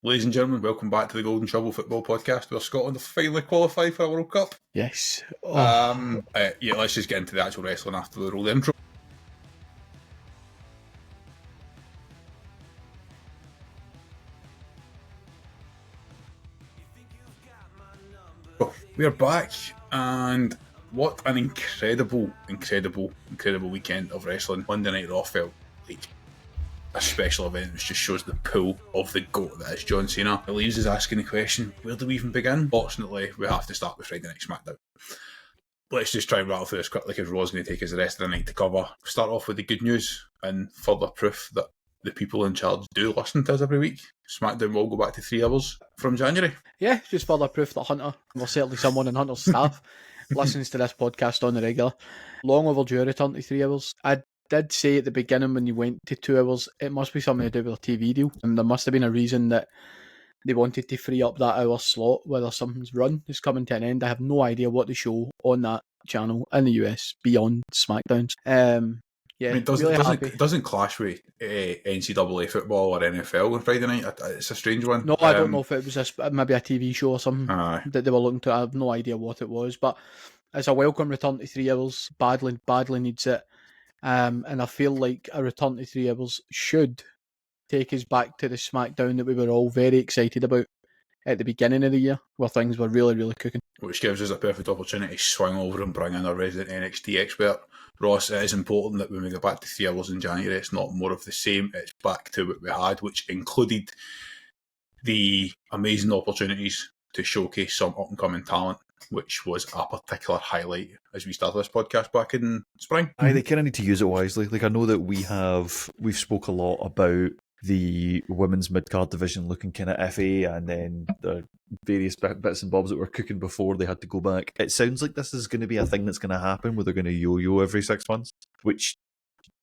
Ladies and gentlemen, welcome back to the Golden Shovel Football Podcast, where Scotland have finally qualified for a World Cup. Yes. Let's just get into the actual wrestling after the roll intro. We're back, and what an incredible weekend of wrestling. Monday Night Raw felt like a special event, which just shows the pull of the GOAT that is John Cena. It leaves us asking the question, where do we even begin? Fortunately, we have to start with Friday Night SmackDown. Let's just try and rattle through this quickly because Raw's going to take us the rest of the night to cover. Start off with the good news and further proof that the people in charge do listen to us every week. SmackDown will go back to 3 hours from January. Yeah, just further proof that Hunter, well, certainly someone in Hunter's staff, listens to this podcast on the regular. Long overdue return to 3 hours. I did say at the beginning when you went to 2 hours, it must be something to do with a TV deal. And there must have been a reason that they wanted to free up that hour slot, whether something's run is coming to an end. I have no idea what the show on that channel in the US beyond SmackDowns. Yeah, I mean, it doesn't clash with NCAA football or NFL on Friday night. It's a strange one. No, I don't know if it was maybe a TV show or something that they were looking to. I have no idea what it was, but it's a welcome return to 3 hours. Badly needs it. And I feel like a return to 3 hours should take us back to the SmackDown that we were all very excited about at the beginning of the year, where things were really, really cooking. Which gives us a perfect opportunity to swing over and bring in our resident NXT expert. Ross, it is important that when we go back to 3 hours in January, it's not more of the same. It's back to what we had, which included the amazing opportunities to showcase some up-and-coming talent, which was a particular highlight as we started this podcast back in spring. They kind of need to use it wisely. Like, I know that we've spoke a lot about the women's mid-card division looking kind of iffy, and then the various bits and bobs that were cooking before they had to go back. It sounds like this is going to be a thing that's going to happen, where they're going to yo-yo every 6 months, which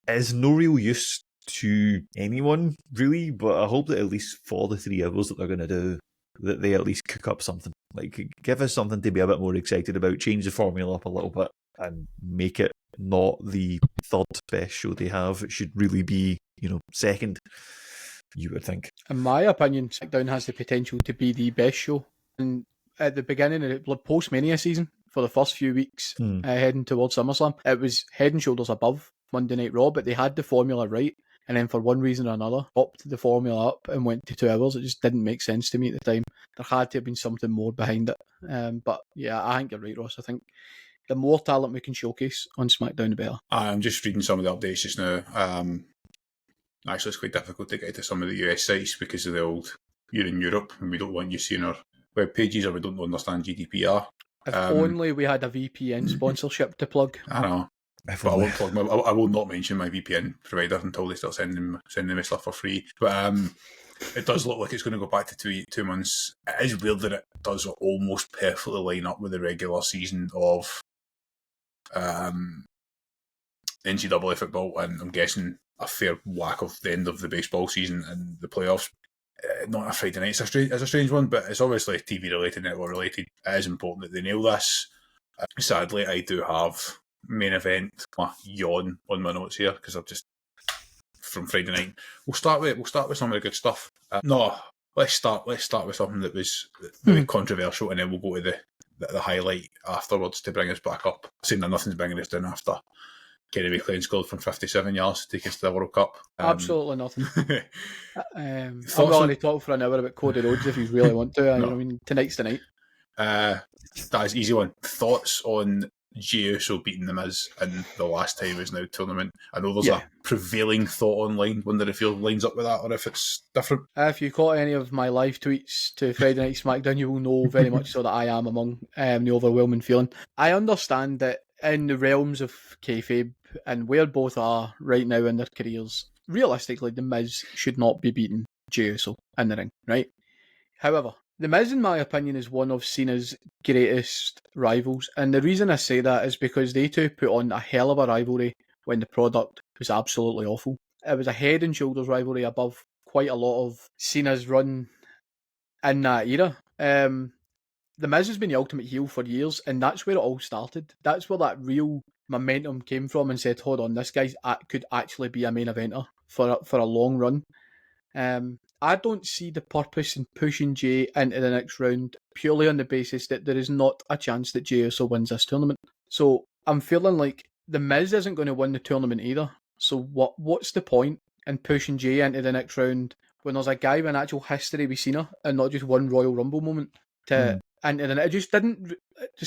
is no real use to anyone, really, but I hope that at least for the 3 hours that they're going to do, that they at least cook up something. Like, give us something to be a bit more excited about, change the formula up a little bit, and make it not the third best show they have. It should really be, second, you would think. In my opinion, SmackDown has the potential to be the best show. And at the beginning of the post-Mania season, for the first few weeks heading towards SummerSlam, it was head and shoulders above Monday Night Raw, but they had the formula right. And then for one reason or another, upped the formula up and went to 2 hours. It just didn't make sense to me at the time. There had to have been something more behind it. But yeah, I think you're right, Ross. I think the more talent we can showcase on SmackDown, the better. I'm just reading some of the updates just now. Actually, it's quite difficult to get to some of the US sites because of the old, you're in Europe and we don't want you seeing our web pages, or we don't understand GDPR. If only we had a VPN sponsorship to plug. I know. But I will not mention my VPN provider until they start sending me stuff for free. But it does look like it's going to go back to 2 months. It is weird that it does almost perfectly line up with the regular season of NCAA football, and I'm guessing a fair whack of the end of the baseball season and the playoffs. Not a Friday night. It's a strange one, but it's obviously TV related, network related. It is important that they nail this. Sadly, I do have main event yawn on my notes here because I've just from Friday night. We'll start with some of the good stuff. Let's start with something that was really controversial, and then we'll go to the highlight afterwards to bring us back up. Saying that nothing's bringing us down after Kerry McLean scored from 57 yards to take us to the World Cup. Absolutely nothing. I'm willing to talk for an hour about Cody Rhodes if you really want to. No. I mean, tonight's the night. That is an easy one. Thoughts on Jey Uso beating The Miz in the last time is now tournament? I know there's a prevailing thought online. Wonder if your lines up with that or if it's different. If you caught any of my live tweets to Friday Night SmackDown, you will know very much so that I am among the overwhelming feeling. I understand that in the realms of kayfabe and where both are right now in their careers, realistically, The Miz should not be beating Jey Uso in the ring, right? However, The Miz, in my opinion, is one of Cena's greatest rivals, and the reason I say that is because they two put on a hell of a rivalry when the product was absolutely awful. It was a head and shoulders rivalry above quite a lot of Cena's run in that era. The Miz has been the ultimate heel for years, and that's where it all started. That's where that real momentum came from, and said, hold on, this guy could actually be a main eventer for a long run. I don't see the purpose in pushing Jay into the next round purely on the basis that there is not a chance that Jay Uso wins this tournament. So I'm feeling like the Miz isn't going to win the tournament either. So what's the point in pushing Jay into the next round when there's a guy with an actual history with Cena and not just one Royal Rumble moment to into the, it just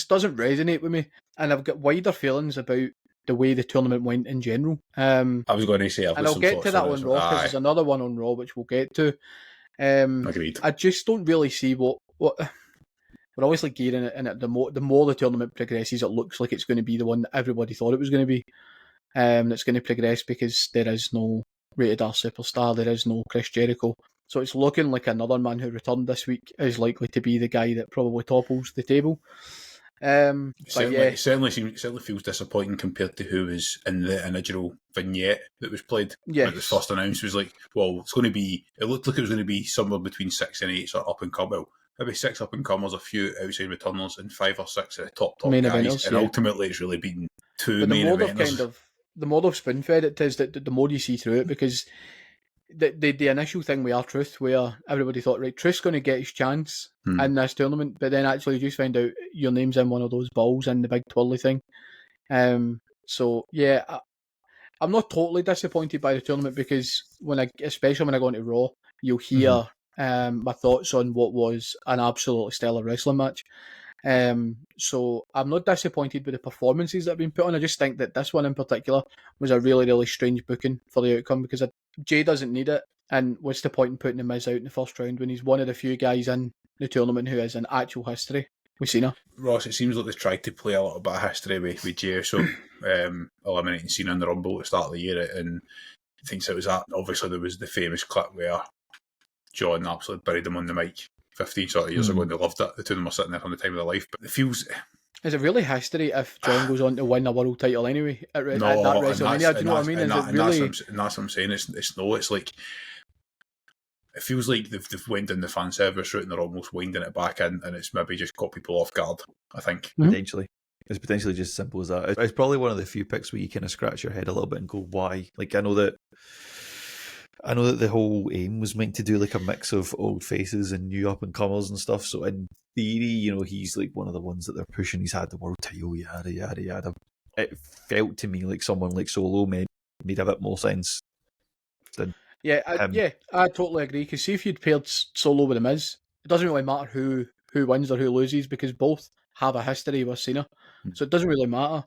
doesn't resonate with me, and I've got wider feelings about the way the tournament went in general. I was going to say, and I'll get to that on Raw because there's another one on Raw which we'll get to. Agreed. I just don't really see what we're obviously gearing it, and the more the tournament progresses, it looks like it's going to be the one that everybody thought it was going to be. That's going to progress because there is no Rated R Superstar, there is no Chris Jericho. So it's looking like another man who returned this week is likely to be the guy that probably topples the table. It certainly feels disappointing compared to who was in the original vignette that was played. Yes. When it was first announced, it was like, well, it's going to be. It looked like it was going to be somewhere between 6 and 8 sort of up and come. Well, maybe 6 up and comers, a few outside returners, and 5 or 6 of the top main guys. Eventers, and ultimately, it's really been 2 but main eventers. The more they've spoon fed it is that the more you see through it, because the initial thing with R-Truth, where everybody thought, right, Truth's going to get his chance in this tournament, but then actually you just find out your name's in one of those balls in the big twirly thing. So yeah, I'm not totally disappointed by the tournament, because especially when I go into Raw, you'll hear my thoughts on what was an absolutely stellar wrestling match. So I'm not disappointed with the performances that have been put on. I just think that this one in particular was a really, really strange booking for the outcome, because Jay doesn't need it, and what's the point in putting the Miz out in the first round when he's one of the few guys in the tournament who has an actual history with Cena? Ross, it seems like they've tried to play a little bit of history with Jay, so eliminating Cena in the Rumble at the start of the year, and I think it was that. Obviously, there was the famous clip where John absolutely buried him on the mic 15 sort of years ago, and they loved it. The two of them were sitting there on the time of their life. But it feels... Is it really history if John goes on to win a world title anyway at that WrestleMania? Do you know what I mean? That's what I'm saying. It's like... It feels like they've went down the fan service route and they're almost winding it back in, and it's maybe just caught people off guard, I think. Potentially. It's potentially just as simple as that. It's probably one of the few picks where you kind of scratch your head a little bit and go, why? Like, I know that the whole aim was meant to do like a mix of old faces and new up and comers and stuff. So in theory, he's like one of the ones that they're pushing. He's had the world title, yada yada yada. It felt to me like someone like Solo made a bit more sense than I totally agree. Because see, if you'd paired Solo with The Miz, it doesn't really matter who wins or who loses, because both have a history with Cena, so it doesn't really matter.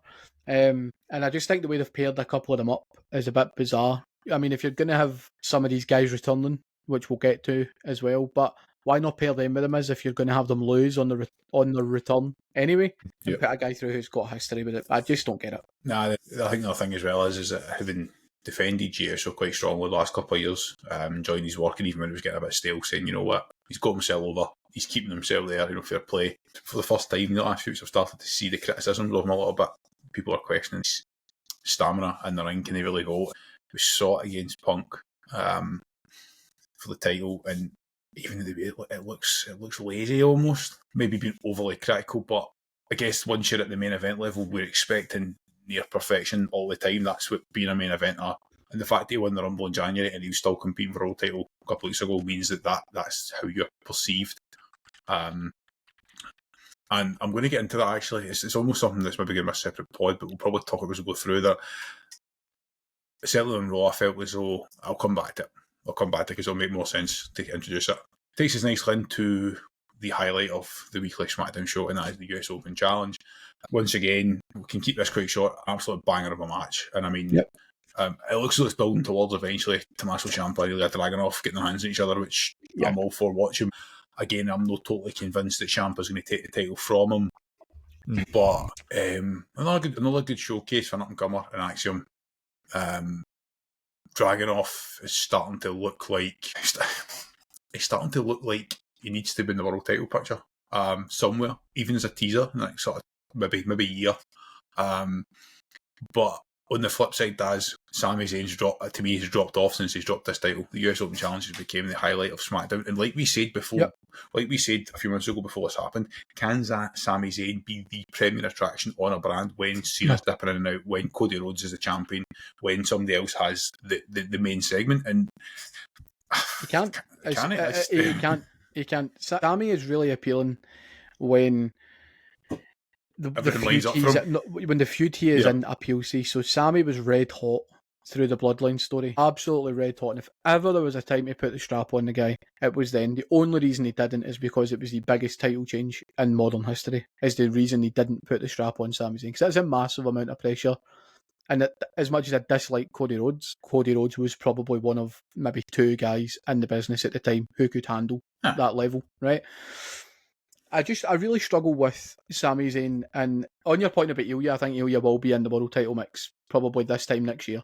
And I just think the way they've paired a couple of them up is a bit bizarre. I mean, if you're going to have some of these guys returning, which we'll get to as well, but why not pair them with them as if you're going to have them lose on their return anyway, and put a guy through who's got history with it? I just don't get it. Nah, I think the thing as well is that having defended Jey so quite strongly the last couple of years, enjoying his work, and even when it was getting a bit stale, saying, you know what, he's got himself over, he's keeping himself there, fair play. For the first time in the last few weeks, I've started to see the criticisms of him a little bit. People are questioning his stamina in the ring. Can he really go? We saw it against Punk for the title, and even the way it looks lazy almost. Maybe being overly critical, but I guess once you're at the main event level, we're expecting near perfection all the time. That's what being a main eventer. And the fact that he won the Rumble in January and he was still competing for a world title a couple of weeks ago means that's how you're perceived. And I'm going to get into that actually. It's almost something that's maybe going to be a separate pod, but we'll probably talk about as we go through that. Certainly on Raw, I felt as though I'll come back to it because it'll make more sense to introduce it. Takes us nicely into the highlight of the weekly SmackDown show, and that is the US Open Challenge. Once again, we can keep this quite short. Absolute banger of a match. And I mean, it looks like it's building towards eventually Tommaso Ciampa and Ilya Dragunov getting their hands on each other, which I'm all for watching. Again, I'm not totally convinced that Ciampa's going to take the title from him. But another good showcase for an up-and-comer in Axiom. Dragunov is starting to look like he needs to be in the world title picture somewhere, even as a teaser in the next sort of maybe a year. But on the flip side, Sami Zayn's dropped off since he's dropped this title. The US Open Challenge has become the highlight of SmackDown, and like we said before, like we said a few months ago before this happened, can Sami Zayn be the premier attraction on a brand when Cena's dipping in and out, when Cody Rhodes is the champion, when somebody else has the main segment? And You can't. Can it? You can't. You can't. Sammy is really appealing when the Everything feud lines up he's for him. when the feud he is Yeah. in appeals to. So Sammy was red hot through the Bloodline story, absolutely red hot. And if ever there was a time to put the strap on the guy, it was then. The only reason he didn't is because it was the biggest title change in modern history. Is the reason he didn't put the strap on Sami Zayn, because that's a massive amount of pressure. And as much as I dislike Cody Rhodes was probably one of maybe two guys in the business at the time who could handle that level, right? I really struggle with Sami Zayn, and on your point about Ilya, I think Ilya will be in the world title mix probably this time next year.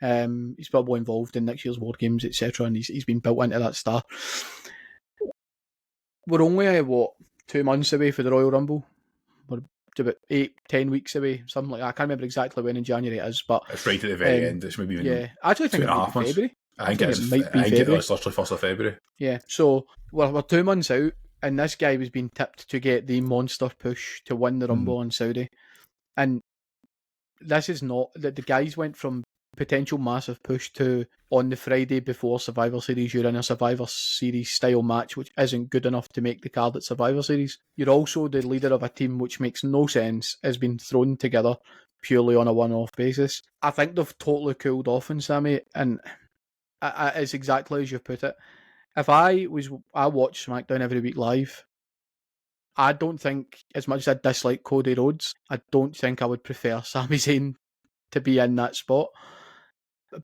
He's probably involved in next year's WarGames, etc., and he's been built into that star. We're only 2 months away for the Royal Rumble. We're about 8-10 weeks away, something like that. I can't remember exactly when in January it is, but it's right at the very end. It's maybe even I actually think it might 2.5 be months. February. I think it might be February. It's literally 1st of February. Yeah, so we're 2 months out, and this guy was being tipped to get the monster push to win the Rumble in Saudi. And this is not... The guys went from potential massive push to on the Friday before Survivor Series, you're in a Survivor Series style match, which isn't good enough to make the card at Survivor Series. You're also the leader of a team which makes no sense, has been thrown together purely on a one-off basis. I think they've totally cooled off on Sammy, and it's exactly as you put it. If I watch SmackDown every week live, I don't think, as much as I dislike Cody Rhodes, I don't think I would prefer Sami Zayn to be in that spot,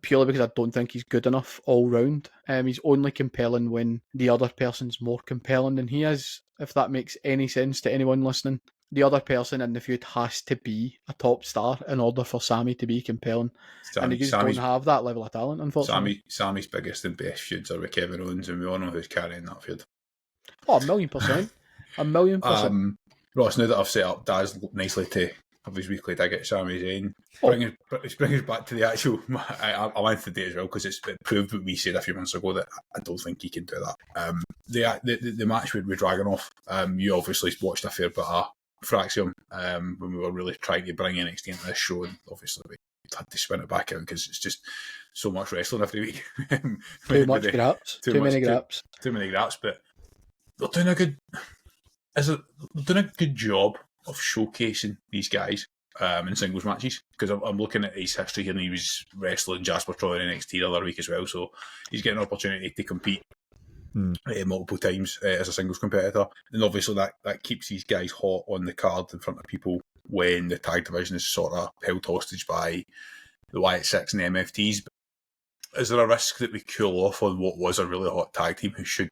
purely because I don't think he's good enough all round. He's only compelling when the other person's more compelling than he is, if that makes any sense to anyone listening. The other person in the feud has to be a top star in order for Sammy to be compelling. And they just don't have that level of talent, unfortunately. Sammy's biggest and best feuds are with Kevin Owens, and we all know who's carrying that feud. Oh, 1,000,000%. 1,000,000%. Ross, now that I've set up Daz nicely to have his weekly dig at Sami Zayn, bring us back to the actual... I went to the day as well, because it proved what we said a few months ago, that I don't think he can do that. The match with Dragunov, you obviously watched a fair bit of Fraxium when we were really trying to bring NXT into this show, and obviously we had to spin it back out because it's just so much wrestling every week. Too much graps. Too many graps. Too many graps, but they're doing a good... They're doing a good job of showcasing these guys in singles matches, because I'm looking at his history here, and he was wrestling Jasper Troy in NXT the other week as well, so he's getting an opportunity to compete multiple times as a singles competitor, and obviously that keeps these guys hot on the card in front of people when the tag division is sort of held hostage by the Wyatt Six and the MFTs. But is there a risk that we cool off on what was a really hot tag team who should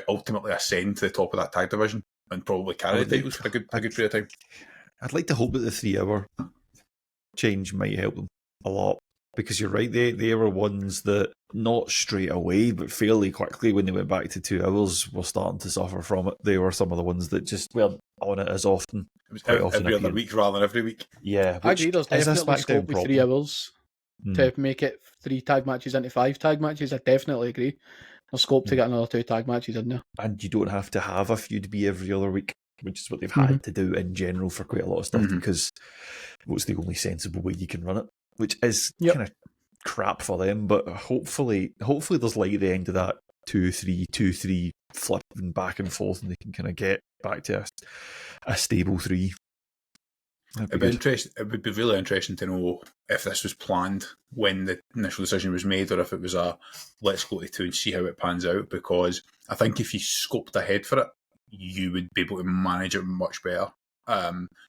ultimately ascend to the top of that tag division and probably carry the titles for a good period of time? I'd like to hope that the 3-hour change might help them a lot, because you're right, they were ones that, not straight away, but fairly quickly when they went back to 2 hours, were starting to suffer from it. They were some of the ones that just weren't on it as often. It was every other week rather than every week. Yeah, I agree, there's definitely scope with 3 hours to make it 3 tag matches into 5 tag matches. I definitely agree. There's scope to get another 2 tag matches in there. And you don't have to have a feud be every other week, which is what they've had to do in general for quite a lot of stuff, because what's the only sensible way you can run it, which is kind of crap for them. But hopefully there's light at the end of that 2-3, 2-3 flipping back and forth, and they can kind of get back to a stable 3. It would be really interesting to know if this was planned when the initial decision was made, or if it was a let's go to 2 and see how it pans out, because I think if you scoped ahead for it, you would be able to manage it much better.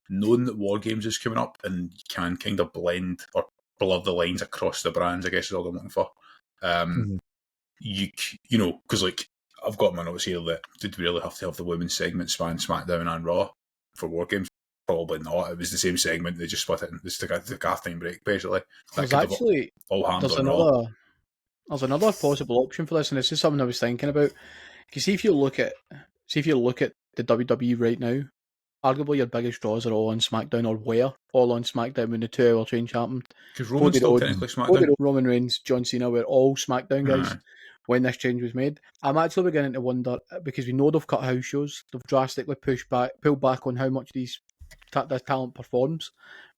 Knowing that WarGames is coming up and you can kind of blend or blur the lines across the brands, I guess is all I'm looking for. You know, because like I've got my notes here that did we really have to have the women's segment span SmackDown and Raw for WarGames? Probably not. It was the same segment. They just split it. They took a half-time break, basically. There's actually there's another possible option for this, and this is something I was thinking about. Because if you look at the WWE right now, arguably your biggest draws are all on SmackDown, or were all on SmackDown when the 2-hour change happened. Because Roman's still technically SmackDown. Roman Reigns, John Cena were all SmackDown guys when this change was made. I'm actually beginning to wonder, because we know they've cut house shows, they've drastically pulled back on how much this talent performs.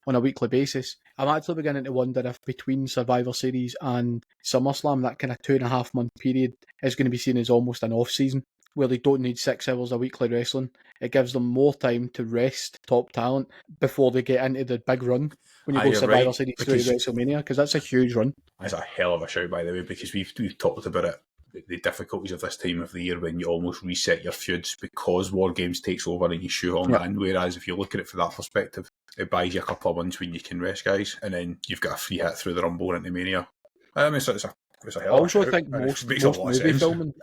on a weekly basis, I'm actually beginning to wonder if between Survivor Series and SummerSlam, that kind of 2.5 month period is going to be seen as almost an off-season, where they don't need 6 hours of weekly wrestling. It gives them more time to rest top talent before they get into the big run when you go you're Survivor right, Series through to WrestleMania, because that's a huge run. That's a hell of a shout, by the way, because we've talked about it, the difficulties of this time of the year when you almost reset your feuds because WarGames takes over and you shoehorn that in. Whereas if you look at it from that perspective, it buys you a couple of months when you can rest guys, and then you've got a free hit through the Rumble into Mania. I mean, it's a hell of a shout. I think most movie sense. filming,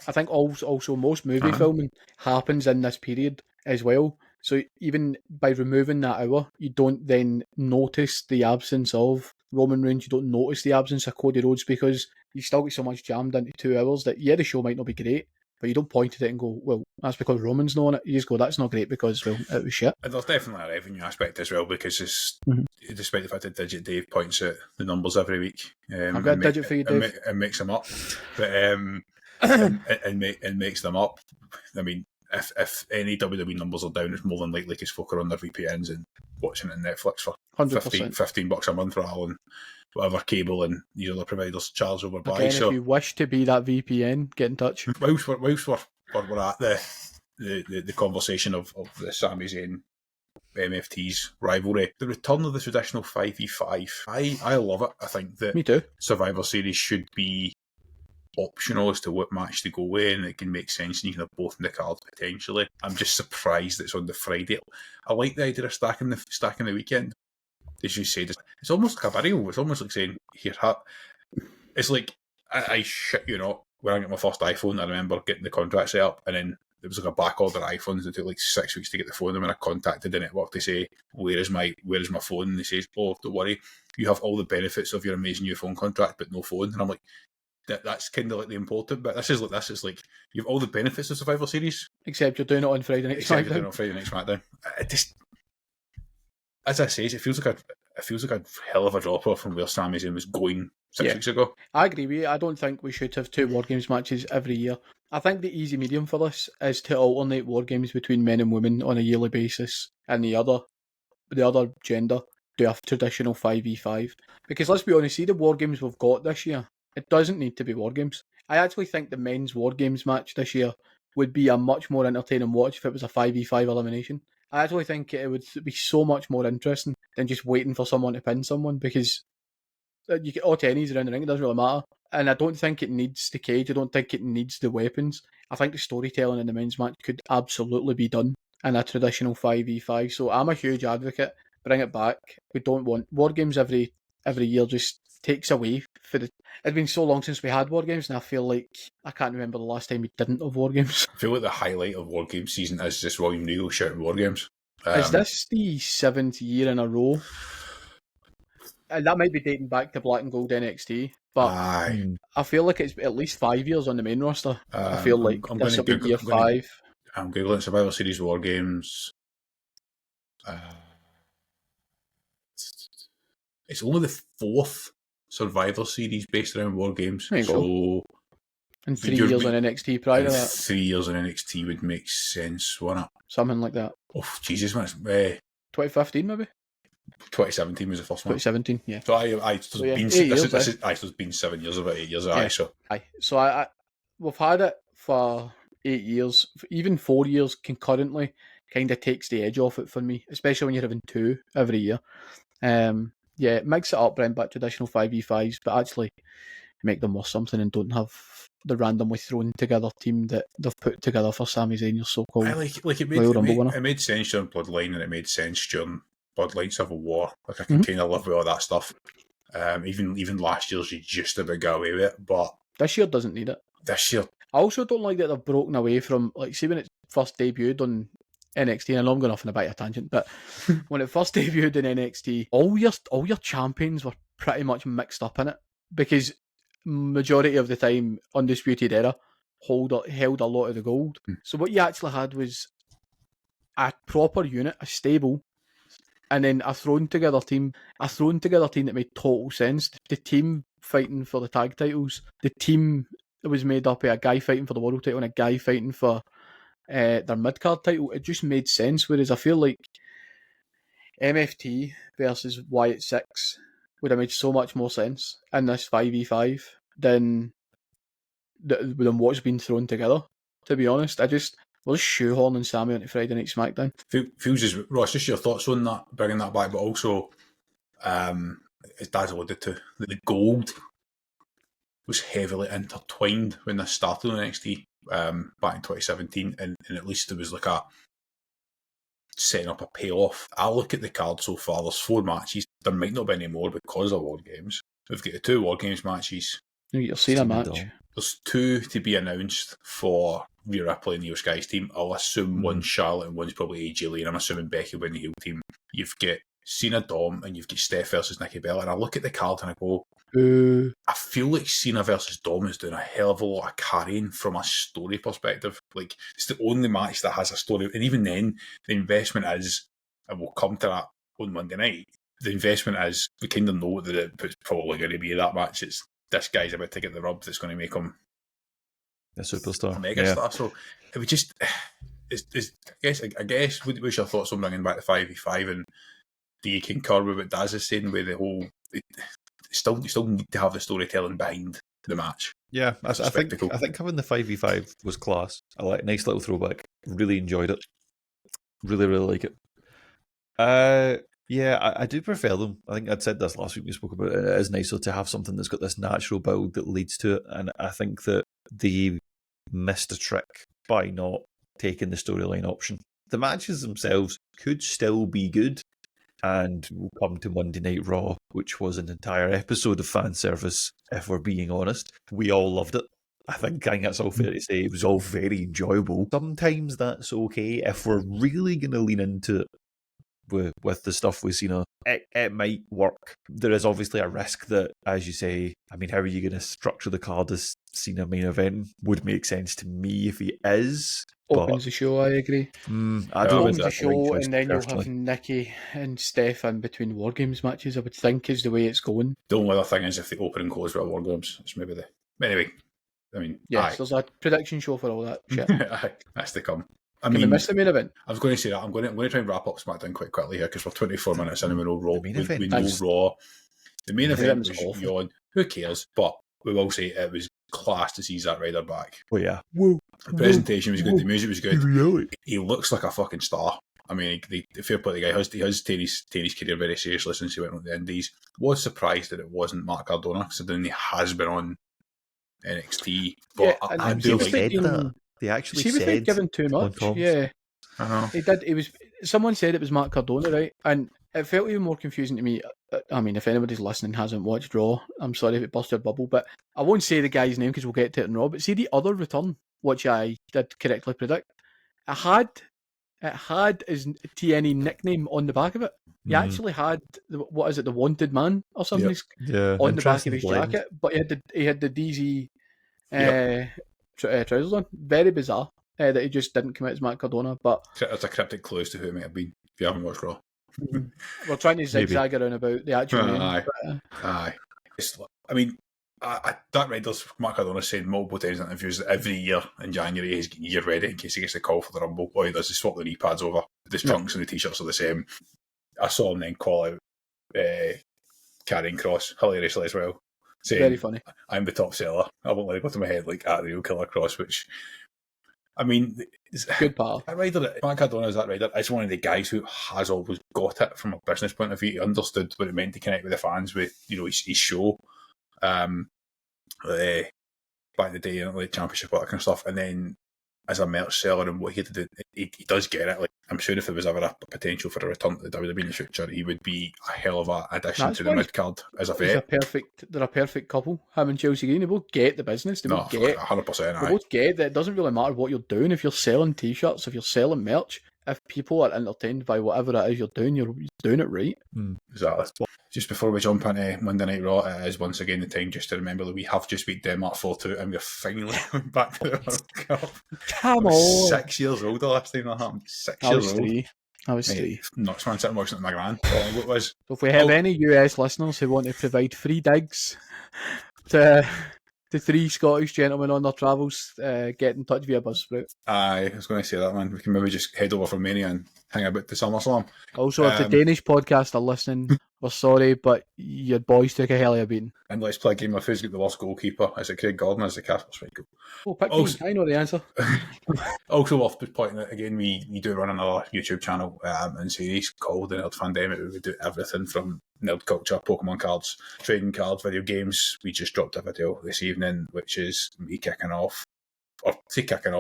most movie filming happens in this period as well. So even by removing that hour, you don't then notice the absence of Roman Reigns. You don't notice the absence of Cody Rhodes because you still get so much jammed into 2 hours that, yeah, the show might not be great, but you don't point at it and go, well, that's because Roman's not on it. You just go, that's not great because, well, it was shit. And there's definitely a revenue aspect as well, because it's, despite the fact that Digit Dave points at the numbers every week, I've got a digit for you, Dave. And makes them up, but and makes them up. I mean, if any WWE numbers are down, it's more than likely because folk are on their VPNs and watching it on Netflix for 15 bucks a month rather than whatever cable and these other providers charge over by. Again, so if you wish to be that VPN, get in touch. Whilst we're at the conversation of the Sami Zayn MFT's rivalry, the return of the traditional 5v5, I love it. I think that Me too. Survivor Series should be optional as to what match to go in. It can make sense and you can have both in the card potentially. I'm just surprised it's on the Friday. I like the idea of stacking the weekend. As you said, it's almost like a burial. It's almost like saying, here, it's like, I shit you not, when I got my first iPhone, I remember getting the contract set up, and then there was like a back order of iPhones. It took like 6 weeks to get the phone. And when I contacted the network to say, where is my phone? And they say, oh, don't worry, you have all the benefits of your amazing new phone contract, but no phone. And I'm like, that's kind of like the important bit. This is like you have all the benefits of Survivor Series, except you're doing it on Friday Night SmackDown. It just, as I say, it feels like a hell of a drop off from where Sami Zayn was going 6 weeks ago. I agree with you. I don't think we should have 2 WarGames matches every year. I think the easy medium for this is to alternate WarGames between men and women on a yearly basis, and the other gender do a traditional 5v5. Because let's be honest, see the WarGames we've got this year, it doesn't need to be WarGames. I actually think the men's WarGames match this year would be a much more entertaining watch if it was a 5v5 elimination. I actually think it would be so much more interesting than just waiting for someone to pin someone, because you get all tennies around the ring, it doesn't really matter. And I don't think it needs the cage, I don't think it needs the weapons. I think the storytelling in the men's match could absolutely be done in a traditional 5v5. So I'm a huge advocate, bring it back. We don't want WarGames every year, just takes away for the... It's been so long since we had WarGames, and I feel like I can't remember the last time we didn't have WarGames. I feel like the highlight of WarGames season is just William Regal shouting WarGames. Is this the 7th year in a row? And that might be dating back to Black and Gold NXT, but I feel like it's at least 5 years on the main roster. I feel like this will be year 5. I'm Googling Survivor Series WarGames. It's only the 4th Survivor Series based around WarGames. There you go. And 3 years on NXT prior to that. 3 years on NXT would make sense, wouldn't it? Something like that. Oh, Jesus, man. 2015 maybe? 2017 was the first one. 2017, yeah. So it's been 7 years, about 8 years. So we've had it for 8 years. Even 4 years concurrently kind of takes the edge off it for me, especially when you're having 2 every year. Mix it up, bring back traditional 5v5s, but actually make them worth something and don't have the randomly thrown together team that they've put together for Sami Zayn, your so-called Royal Rumble winner. It made sense during Bloodline, and it made sense during Bloodline Civil War. Like, I can kind of live with all that stuff. Even last year's you just about got away with it, but this year doesn't need it. This year, I also don't like that they've broken away from, like, see when it first debuted on NXT, and I know I'm going off on a bit of a tangent, but when it first debuted in NXT, all your champions were pretty much mixed up in it, because majority of the time Undisputed Era held a lot of the gold. So what you actually had was a proper unit, a stable, and then a thrown together team that made total sense. The team fighting for the tag titles, the team that was made up of a guy fighting for the world title and a guy fighting for their mid-card title, it just made sense. Whereas I feel like MFT versus Wyatt 6 would have made so much more sense in this 5v5 than what's been thrown together, to be honest. We're just shoehorning Sammy into Friday Night SmackDown. Feels as Ross, just your thoughts on that, bringing that back, but also, as Dad's alluded to, the gold was heavily intertwined when this started on NXT back in 2017, and at least there was like a setting up a payoff. I look at the card so far, there's 4 matches. There might not be any more because of WarGames. We've got the 2 WarGames matches. You'll see a match. There's 2 to be announced for Rhea Ripley and Io Sky's team. I'll assume one's Charlotte and one's probably AJ Lee, and I'm assuming Becky will win the heel team. You've got Cena Dom and you've got Steph versus Nikki Bella, and I look at the card and I go, I feel like Cena versus Dom is doing a hell of a lot of carrying from a story perspective. Like, it's the only match that has a story, and even then, the investment is, and we'll come to that on Monday night, the investment is, we kind of know that it's probably going to be that match. It's this guy's about to get the rub that's going to make him a superstar, a megastar. So it would just, I guess, what was your thoughts on bringing back the 5v5, and do you concur with what Daz is saying with the whole? You still need to have the storytelling behind the match. Yeah, I think having the 5v5 was class. I like nice little throwback. Really enjoyed it. Really like it. Yeah, I do prefer them. I think I'd said this last week we spoke about it. It is nicer to have something that's got this natural build that leads to it, and I think that they missed a trick by not taking the storyline option. The matches themselves could still be good, and we'll come to Monday Night Raw, which was an entire episode of fan service, if we're being honest. We all loved it. I think that's all fair to say. It was all very enjoyable. Sometimes that's okay. If we're really going to lean into it with the stuff with Cena, it might work. There is obviously a risk that, as you say, I mean, how are you going to structure the card as Cena main event? Would make sense to me if he is. Opens the show, I agree. I don't opens the show, and then you'll have Nikki and Steph in between WarGames matches, I would think, is the way it's going. The only other thing is if they open and close with WarGames, it's maybe the... Anyway, I mean... Yes, there's a prediction show for all that shit. That's to come. Can we miss the main event? I was going to say that. I'm going to try and wrap up SmackDown quite quickly here because we're 24 minutes in and we know Raw. We know Raw. The main event was yawn. Who cares? But we will say it was class to see Zack Ryder back. Oh yeah. The presentation was good. The music was good. Really? He looks like a fucking star. I mean, the fair play the guy he has taken his career very seriously since he went on the Indies. Was surprised that it wasn't Matt Cardona, considering he has been on NXT. But yeah, I do like that. They actually said given too much. Yeah, he did. It was. Someone said it was Matt Cardona, right? And it felt even more confusing to me. I mean, if anybody's listening hasn't watched Raw, I'm sorry if it burst your bubble, but I won't say the guy's name because we'll get to it in Raw. But see the other return, which I did correctly predict, it had his TNA nickname on the back of it. He actually had the Wanted Man or something on the back of his jacket, but he had the DZ trousers on. Very bizarre that he just didn't commit as Matt Cardona. But there's a cryptic clue as to who it might have been if you haven't watched Raw. We're trying to zigzag around about the actual name. Aye. I mean, Zack Ryder's Matt Cardona said multiple times in interviews that every year in January he's getting gear ready in case he gets the call for the Rumble. All he does is swap the knee pads over. The trunks and the t-shirts are the same. I saw him then call out Karrion Kross hilariously as well. Saying, very funny. I'm the top seller. I won't let it go to my head like at the real Killer Cross, which, I mean, good pal. Matt Cardona is that Ryder. It's one of the guys who has always got it from a business point of view. He understood what it meant to connect with the fans with, his show. Back in the day, like championship, all that kind of stuff, and then as a merch seller and what he had to do, he does get it. Like, I'm sure if there was ever a potential for a return to the WWE in the future, he would be a hell of an addition to the mid card as a vet. They're a perfect couple. Him and Chelsea Green, they both get the business. They both get 100%. They both get that. It doesn't really matter what you're doing. If you're selling t-shirts, if you're selling merch, if people are entertained by whatever it is you're doing it right. Exactly. Just before we jump into Monday Night Raw, it is once again the time just to remember that we have just beat Denmark 4-2 and we're finally going back to the World Cup. Come on. 6 years old the last time that happened. 6 years old. I was 3. Nuts man sitting watching it with my gran. What was? So if we have any US listeners who want to provide free digs to the three Scottish gentlemen on their travels get in touch via Buzzsprout. Aye, I was going to say that, man. We can maybe just head over from Mania and hang about to SummerSlam. Also, if the Danish podcast are listening, we're sorry, but your boys took a hell of a beating. And let's play a game of who's got the worst goalkeeper. Is it Craig Gordon or is it Casper Schmeichel? Oh, pick me. I know the answer. Also worth just pointing out, again, we do run another YouTube channel and series called The Nerd Fandemic, where we do everything from nerd culture, Pokemon cards, trading cards, video games. We just dropped a video this evening, which is me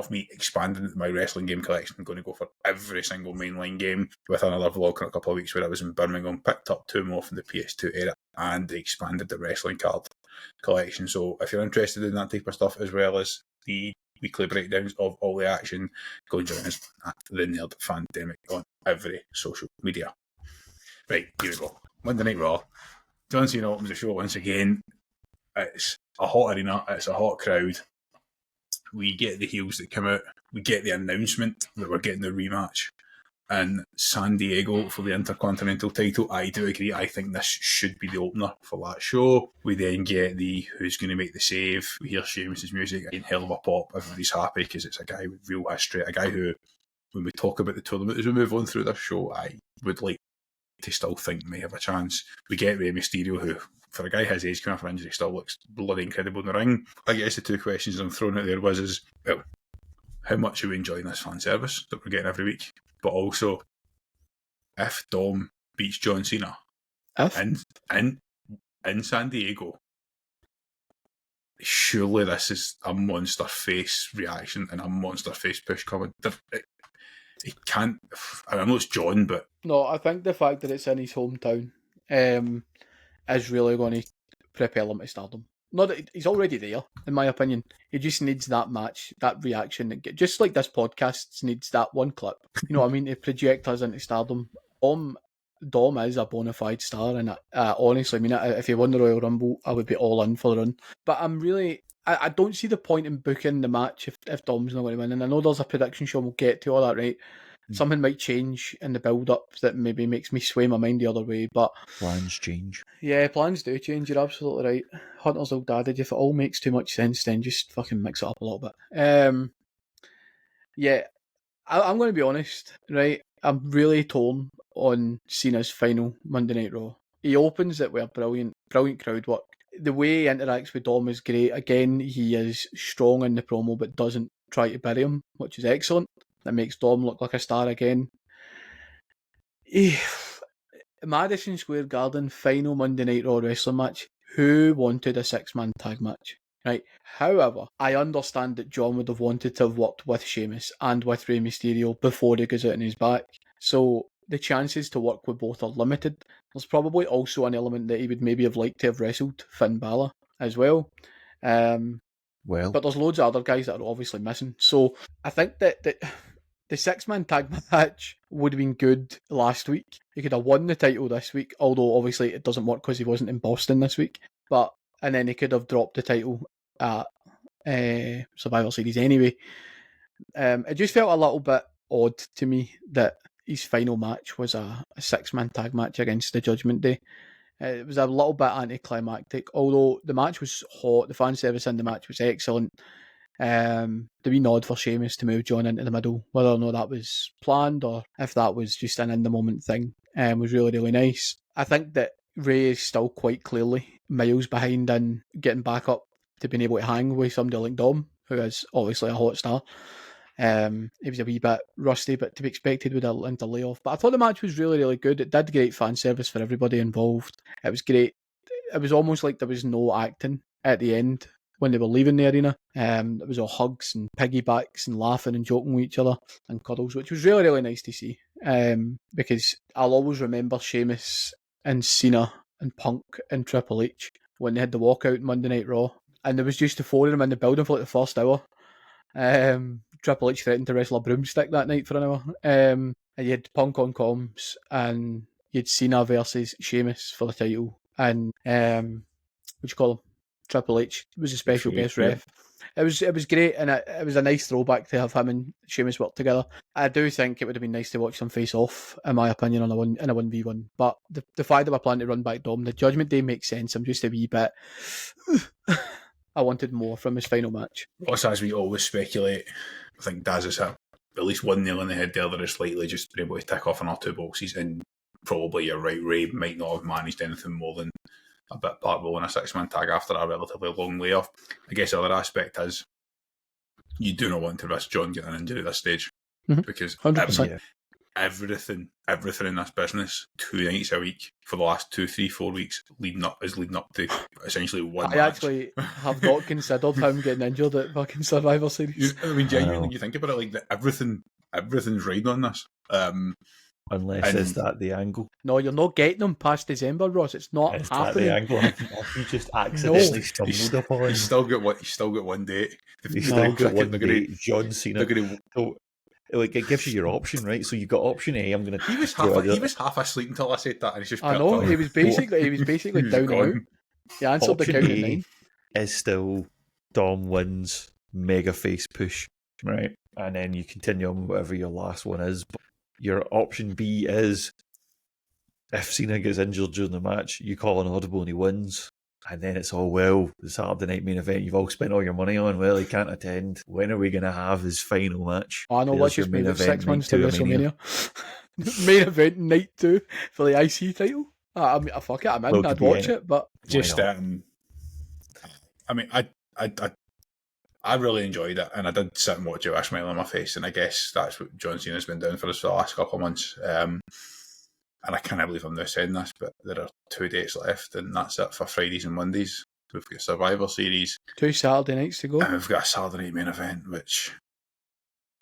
me expanding my wrestling game collection. I'm going to go for every single mainline game with another vlog in a couple of weeks where I was in Birmingham, picked up 2 more from the PS2 era and expanded the wrestling card collection. So if you're interested in that type of stuff, as well as the weekly breakdowns of all the action, go and join us at The Nerd Fandemic on every social media. Right, here we go. Monday Night Raw. John Cena opens the show once again. It's a hot arena, it's a hot crowd. We get the heels that come out. We get the announcement that we're getting the rematch in San Diego for the Intercontinental title. I do agree. I think this should be the opener for that show. We then get the who's going to make the save. We hear Sheamus' music. In hell of a pop. Everybody's happy because it's a guy with real history. A guy who, when we talk about the tournament as we move on through this show, I would like to still think may have a chance. We get Rey Mysterio, who, for a guy his age coming off an injury, still looks bloody incredible in the ring. I guess the 2 questions I'm throwing out there is, well, how much are we enjoying this fan service that we're getting every week? But also, if Dom beats John Cena in San Diego, surely this is a monster face reaction and a monster face push coming. It can't. I know it's John, but no, I think the fact that it's in his hometown is really going to propel him to stardom. Not that he's already there, in my opinion. He just needs that match, that reaction. Just like this podcast needs that one clip. You know what I mean? To project us into stardom. Dom is a bona fide star, and honestly, I mean, if he won the Royal Rumble, I would be all in for the run. But I don't see the point in booking the match if Dom's not going to win. And I know there's a prediction show, and we'll get to all that, right? Something might change in the build-up that maybe makes me sway my mind the other way, but plans change. Yeah, plans do change. You're absolutely right. Hunter's old adage: if it all makes too much sense, then just fucking mix it up a little bit. Yeah, I'm going to be honest, right? I'm really torn on Cena's final Monday Night Raw. He opens it with a brilliant crowd work. The way he interacts with Dom is great. Again, he is strong in the promo, but doesn't try to bury him, which is excellent. That makes Dom look like a star again. Madison Square Garden final Monday Night Raw wrestling match. Who wanted a 6-man tag match? Right. However, I understand that John would have wanted to have worked with Sheamus and with Rey Mysterio before he goes out on his back. So the chances to work with both are limited. There's probably also an element that he would maybe have liked to have wrestled Finn Balor as well. But there's loads of other guys that are obviously missing. So I think that the 6-man tag match would have been good last week. He could have won the title this week, although obviously it doesn't work because he wasn't in Boston this week. And then he could have dropped the title at Survivor Series anyway. It just felt a little bit odd to me that his final match was a 6-man tag match against the Judgment Day. It was a little bit anticlimactic, although the match was hot. The fan service in the match was excellent. The wee nod for Sheamus to move John into the middle, whether or not that was planned or if that was just an in-the-moment thing, was really, really nice. I think that Ray is still quite clearly miles behind in getting back up to being able to hang with somebody like Dom, who is obviously a hot star. He was a wee bit rusty, but to be expected with a winter layoff. But I thought the match was really, really good. It did great fan service for everybody involved. It was great. It was almost like there was no acting at the end when they were leaving the arena. It was all hugs and piggybacks and laughing and joking with each other and cuddles, which was really, really nice to see. Because I'll always remember Sheamus and Cena and Punk and Triple H when they had the walkout Monday Night Raw. And there was just the 4 of them in the building for like the first hour. Triple H threatened to wrestle a broomstick that night for an hour. And you had Punk on comms, and you had Cena versus Sheamus for the title. And what you call him? Triple H was a special guest ref. It was great, and it was a nice throwback to have him and Sheamus work together. I do think it would have been nice to watch them face off, in my opinion, in a 1v1. But the fact that we're planning to run back Dom, the Judgment Day makes sense. I'm just a wee bit I wanted more from his final match. Ross, as we always speculate, I think Daz has hit at least one nail on the head there. That is slightly just been able to tick off another 2 boxes, and probably you're right. Ray might not have managed anything more than a bit part roll in a 6-man tag after a relatively long layoff. I guess the other aspect is you do not want to risk John getting an injury at this stage, because 100%. everything in this business 2 nights a week for the last 2, 3, 4 weeks leading up to essentially one I match. actually have not considered him getting injured at fucking Survivor Series. I mean, genuinely, you think about it, like everything's riding on this. Unless is that the angle? No, you're not getting him past December, Ross. It's not Is happening. that the angle? He just accidentally stumbled upon. He's still got one date. He's still got one date. John Cena. So, like, it gives you your option, right? So you've got option A. I'm going to. He was half asleep until I said that, and he's just. I know he was basically down and out. He answered the count at 9. Is still Dom wins, mega face push, right? And then you continue on whatever your last one is. But your option B is if Cena gets injured during the match, you call an audible and he wins. And then it's all, well, the Saturday night main event you've all spent all your money on, well, he can't attend. When are we going to have his final match? I know, let's just move it 6 months to WrestleMania. Main event night 2 for the IC title. I mean, fuck it, I'm in, I'd watch it, but... Just, I mean, I really enjoyed it, and I did sit and watch it with a smile on my face, and I guess that's what John Cena's been doing for us for the last couple of months. And I can't believe I'm now saying this, but there are 2 dates left, and that's it for Fridays and Mondays. We've got Survivor Series. 2 Saturday nights to go. And we've got a Saturday night main event, which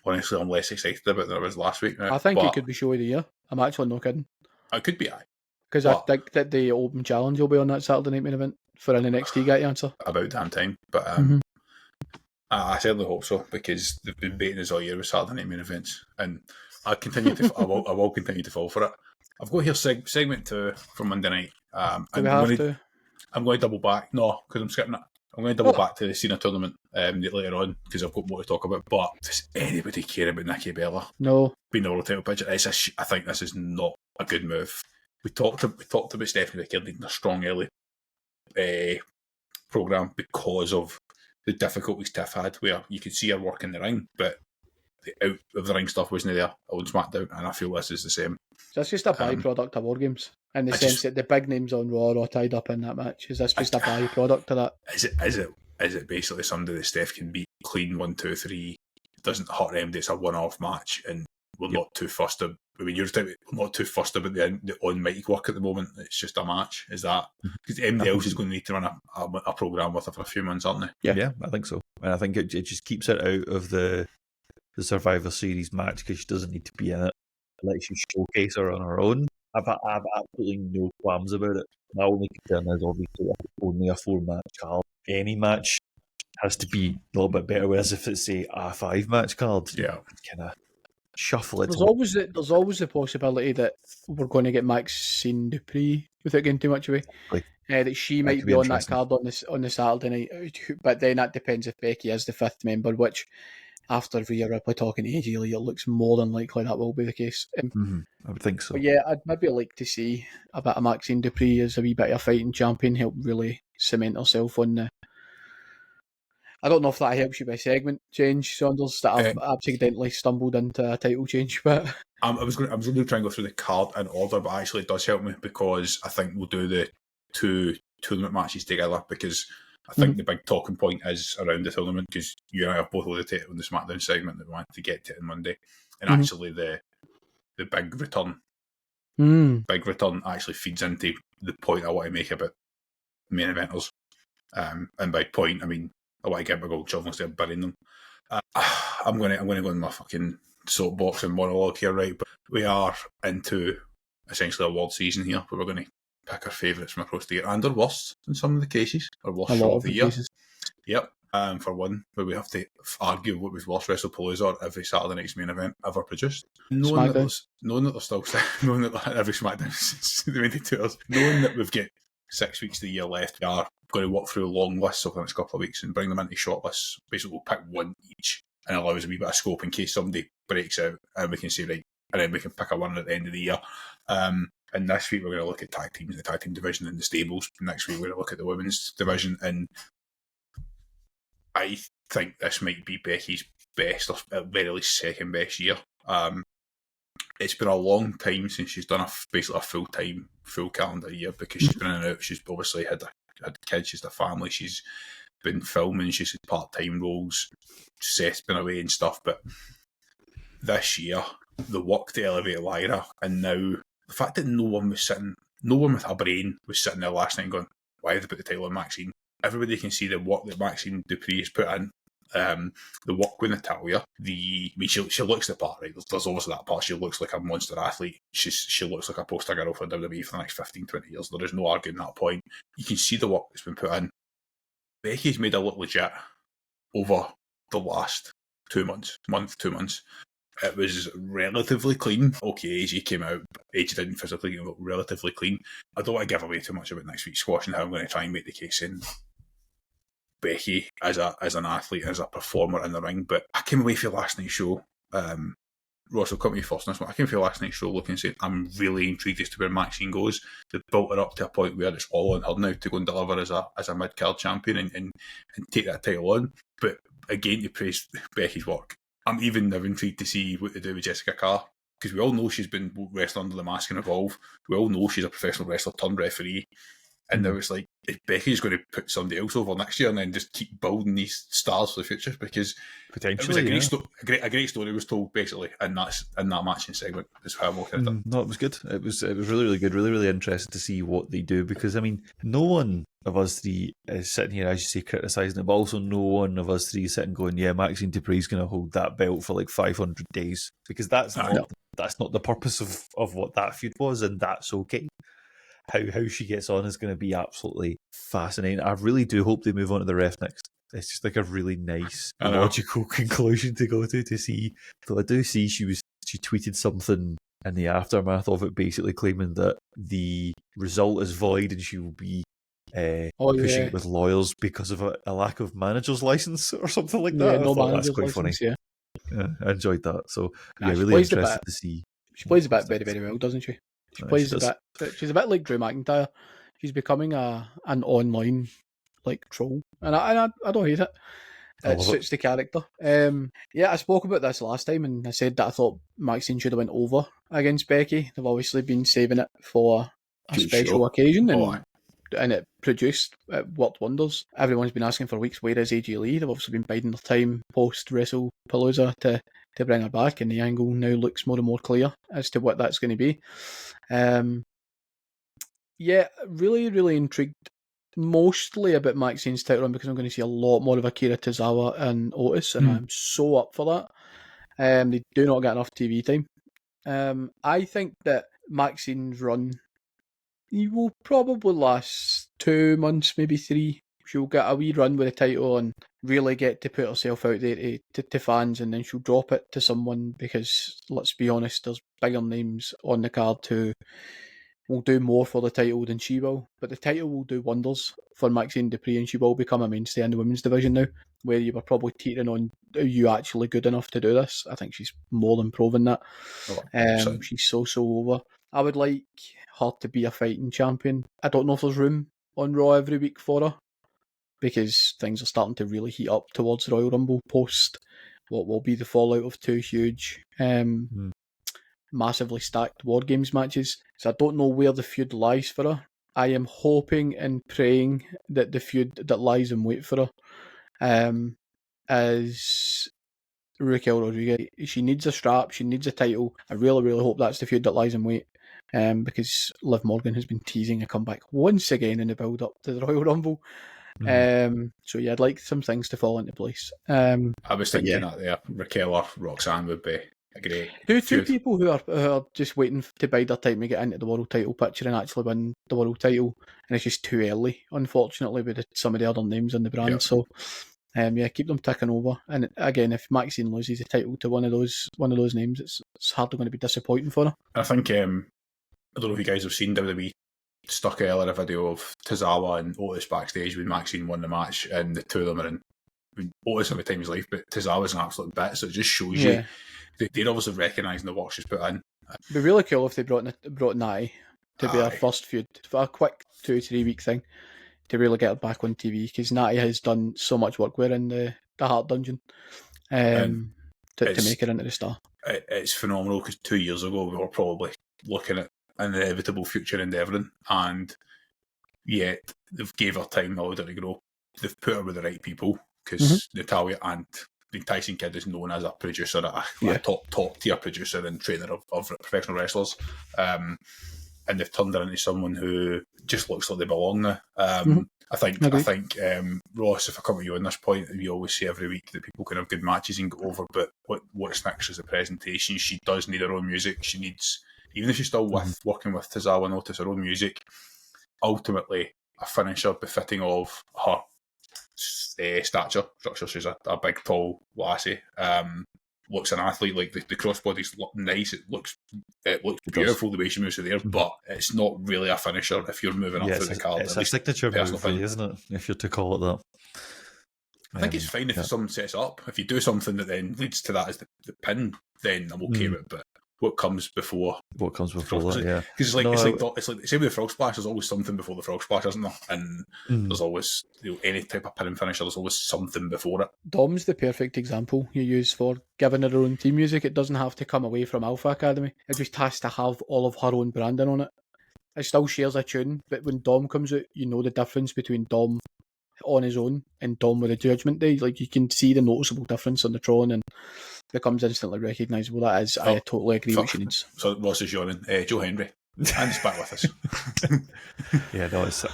honestly I'm less excited about than I was last week now. I think it could be show of the year. I'm actually not kidding. It could be, aye. Because I think that the Open Challenge will be on that Saturday night main event for an NXT guy to answer. About damn time. But I certainly hope so, because they've been baiting us all year with Saturday night main events. And I will continue to fall for it. I've got here segment 2 from Monday night. Do we have to? I'm going to double back. No, because I'm skipping it. I'm going to double back to the Cena tournament later on, because I've got more to talk about. But does anybody care about Nikki Bella? No. Being the world title picture? I think this is not a good move. We talked about Stephanie Baker needing a strong early programme because of the difficulties Tiff had, where you could see her work in the ring, but the out of the ring stuff wasn't there on SmackDown, and I feel this is the same. So that's just a byproduct of WarGames, in the sense that the big names on Raw are tied up in that match. Is this just a byproduct of that? Is it basically somebody that Steph can beat clean 1, 2, 3? It doesn't hurt anybody. It's a one-off match, and we're not too fussed. I mean, we're not too fussed about the on-mic work at the moment. It's just a match. Is that because anybody else is going to need to run a program with her for a few months, aren't they? Yeah, I think so. And I think it just keeps it out of the Survivor Series match, because she doesn't need to be in it. It lets you showcase her on her own. I've absolutely no qualms about it. My only concern is obviously only a 4-match card. Any match has to be a little bit better, whereas if it's a 5-match card, kind of shuffle it. There's always the possibility that we're going to get Maxxine Dupri, without getting too much away. That she might be on that card on the Saturday night, but then that depends if Becky is the 5th member, which after Rhea Ripley talking to AJ Lee, it looks more than likely that will be the case. I would think so. But yeah, I'd maybe like to see a bit of Maxxine Dupri as a wee bit of a fighting champion, help really cement herself on the... I don't know if that helps you by segment change, Saunders, that I've accidentally stumbled into a title change, but... I was going to try and go through the card in order, but actually it does help me, because I think we'll do the 2 tournament matches together, because I think the big talking point is around the tournament, because you and I have both alluded to it on the SmackDown segment that we wanted to get to on Monday, and actually the big return actually feeds into the point I want to make about main eventers, and by point I mean I want to get my gold shovel instead of burying them. I'm going to go in my fucking soapbox and monologue here, right? But we are into essentially award season here, where we're going to pick our favourites from across the year, and our worst in some of the cases, our worst show of the year. Cases. Yep. For one, where we have to argue what was worst WrestlePalooza or every Saturday night's main event ever produced. Knowing that there's still knowing that every SmackDown since the 22 hours, knowing that we've got 6 weeks of the year left, we are going to walk through long lists over the next couple of weeks and bring them into short lists. Basically, we'll pick one each and allow us a wee bit of scope in case somebody breaks out, and we can say, right, and then we can pick a winner at the end of the year. And this week we're going to look at tag teams, the tag team division and the stables. Next week we're going to look at the women's division, and I think this might be Becky's best, or at very least second best year. It's been a long time since she's done basically a full calendar year, because she's been in and out. She's obviously had kids, she's had a family, she's been filming, she's had part-time roles, Seth's been away and stuff. But this year, the work to elevate Lyra, and now the fact that no one with a brain was sitting there last night going, why have they put the title on Maxxine? Everybody can see the work that Maxxine Dupri has put in. The work with Natalia, she looks the part, right? There's obviously that part. She looks like a monster athlete. She looks like a poster girl for WWE for the next 15-20 years. There is no arguing that point. You can see the work that's been put in. Becky's made her look legit over the last 2 months. It was relatively clean. Okay, AJ came out, but AJ didn't physically get relatively clean. I don't want to give away too much about next week's squash and how I'm going to try and make the case in Becky as an athlete, as a performer in the ring. But I came away from last night's show. Ross will cut me first on this one. I came from last night's show looking and saying, I'm really intrigued as to where Maxxine goes. They've built her up to a point where it's all on her now to go and deliver as a mid-card champion and take that title on. But again, to praise Becky's work, I'm even now intrigued to see what they do with Jessica Carr, because we all know she's been wrestling under the mask and Evolve. We all know she's a professional wrestler turned referee. And now it's like, if Becky's going to put somebody else over next year and then just keep building these stars for the future, because potentially it was a great story was told basically in that matching segment. Is how I'm looking at it. No, it was good. It was really, really good. Really, really interested to see what they do, because I mean, no one of us three is sitting here, as you say, criticising it, but also no one of us three is sitting going, yeah, Maxxine Dupri's going to hold that belt for like 500 days, because that's not the purpose of what that feud was, and that's okay. How she gets on is going to be absolutely fascinating. I really do hope they move on to the ref next. It's just like a really nice, logical conclusion to go to see. Though I do see she tweeted something in the aftermath of it, basically claiming that the result is void and she will be pushing it with lawyers because of a lack of manager's license or something like that. Yeah, I thought that's quite funny. Yeah, I enjoyed that. So really interested to see. She plays the bit very, very well, doesn't she? She plays the bit. She's a bit like Drew McIntyre. She's becoming an online like troll, and I don't hate it. It suits the character. I spoke about this last time, and I said that I thought Maxxine should have went over against Becky. They've obviously been saving it for a special occasion, and it produced. It worked wonders. Everyone's been asking for weeks, where is AJ Lee? They've obviously been biding their time post WrestlePalooza to bring her back, and the angle now looks more and more clear as to what that's going to be. Really, really intrigued mostly about Maxxine's title run, because I'm going to see a lot more of Akira Tozawa and Otis, and I'm so up for that. They do not get enough TV time. I think that Maxine's run, he will probably last 2 months, maybe 3. She'll get a wee run with the title and really get to put herself out there to fans, and then she'll drop it to someone, because let's be honest, there's bigger names on the card who will do more for the title than she will. But the title will do wonders for Maxxine Dupri, and she will become a mainstay in the women's division now, where you were probably teetering on, are you actually good enough to do this? I think she's more than proven that. She's so over. I would like her to be a fighting champion. I don't know if there's room on Raw every week for her, because things are starting to really heat up towards Royal Rumble post what will be the fallout of 2 huge, massively stacked WarGames matches. So I don't know where the feud lies for her. I am hoping and praying that the feud that lies in wait for her is Raquel Rodriguez. She needs a strap, she needs a title. I really, really hope that's the feud that lies in wait. Because Liv Morgan has been teasing a comeback once again in the build-up to the Royal Rumble. I'd like some things to fall into place. I was thinking that there, Raquel or Roxanne would be a great two people who are just waiting to bide their time to get into the world title picture and actually win the world title, and it's just too early, unfortunately, with some of the other names in the brand. So keep them ticking over. And again, if Maxxine loses the title to one of those names, it's hardly going to be disappointing for her. I think I don't know if you guys have seen WWE stuck earlier a video of Tozawa and Otis backstage when Maxxine won the match, and the two of them are in. I mean, Otis every time his life, but Tozawa's an absolute bit, so it just shows you they're obviously recognising the work she's put in. It'd be really cool if they brought Natty to be our first feud for a quick 2-3 week thing to really get her back on TV, because Natty has done so much work with her in the Heart Dungeon to make her into the star. It's phenomenal, because 2 years ago we were probably looking at an inevitable future endeavouring, and yet they've gave her time now to grow. They've put her with the right people, because Natalia and the Tyson Kidd is known as a producer, a top tier producer and trainer of professional wrestlers. And they've turned her into someone who just looks like they belong now. I think Ross, if I come to you on this point, we always say every week that people can have good matches and go over, but what's next is the presentation. She does need her own music. She needs, even if she's still working with Tozawa and Otis, her own music. Ultimately, a finisher befitting of her stature. She's a big, tall lassie. Looks an athlete, like the crossbody's look nice. It looks beautiful the way she moves through there, but it's not really a finisher if you're moving up through the card. It's a signature move, isn't it? If you're to call it that. I think it's fine if someone sets it up. If you do something that then leads to that as the pin, then I'm okay with it. But what comes before? What comes before that? Yeah, because it's like same with the frog splash. There's always something before the frog splash, isn't there? And there's always any type of pin finisher. There's always something before it. Dom's the perfect example you use for giving her own theme music. It doesn't have to come away from Alpha Academy. It just has to have all of her own branding on it. It still shares a tune, but when Dom comes out, you know the difference between Dom on his own and Dom with a Judgment Day. Like, you can see the noticeable difference on the Tron, and becomes instantly recognisable. That is, I totally agree with what she needs. So Ross is yawning. Joe Henry, and he's back with us. Yeah, no, it's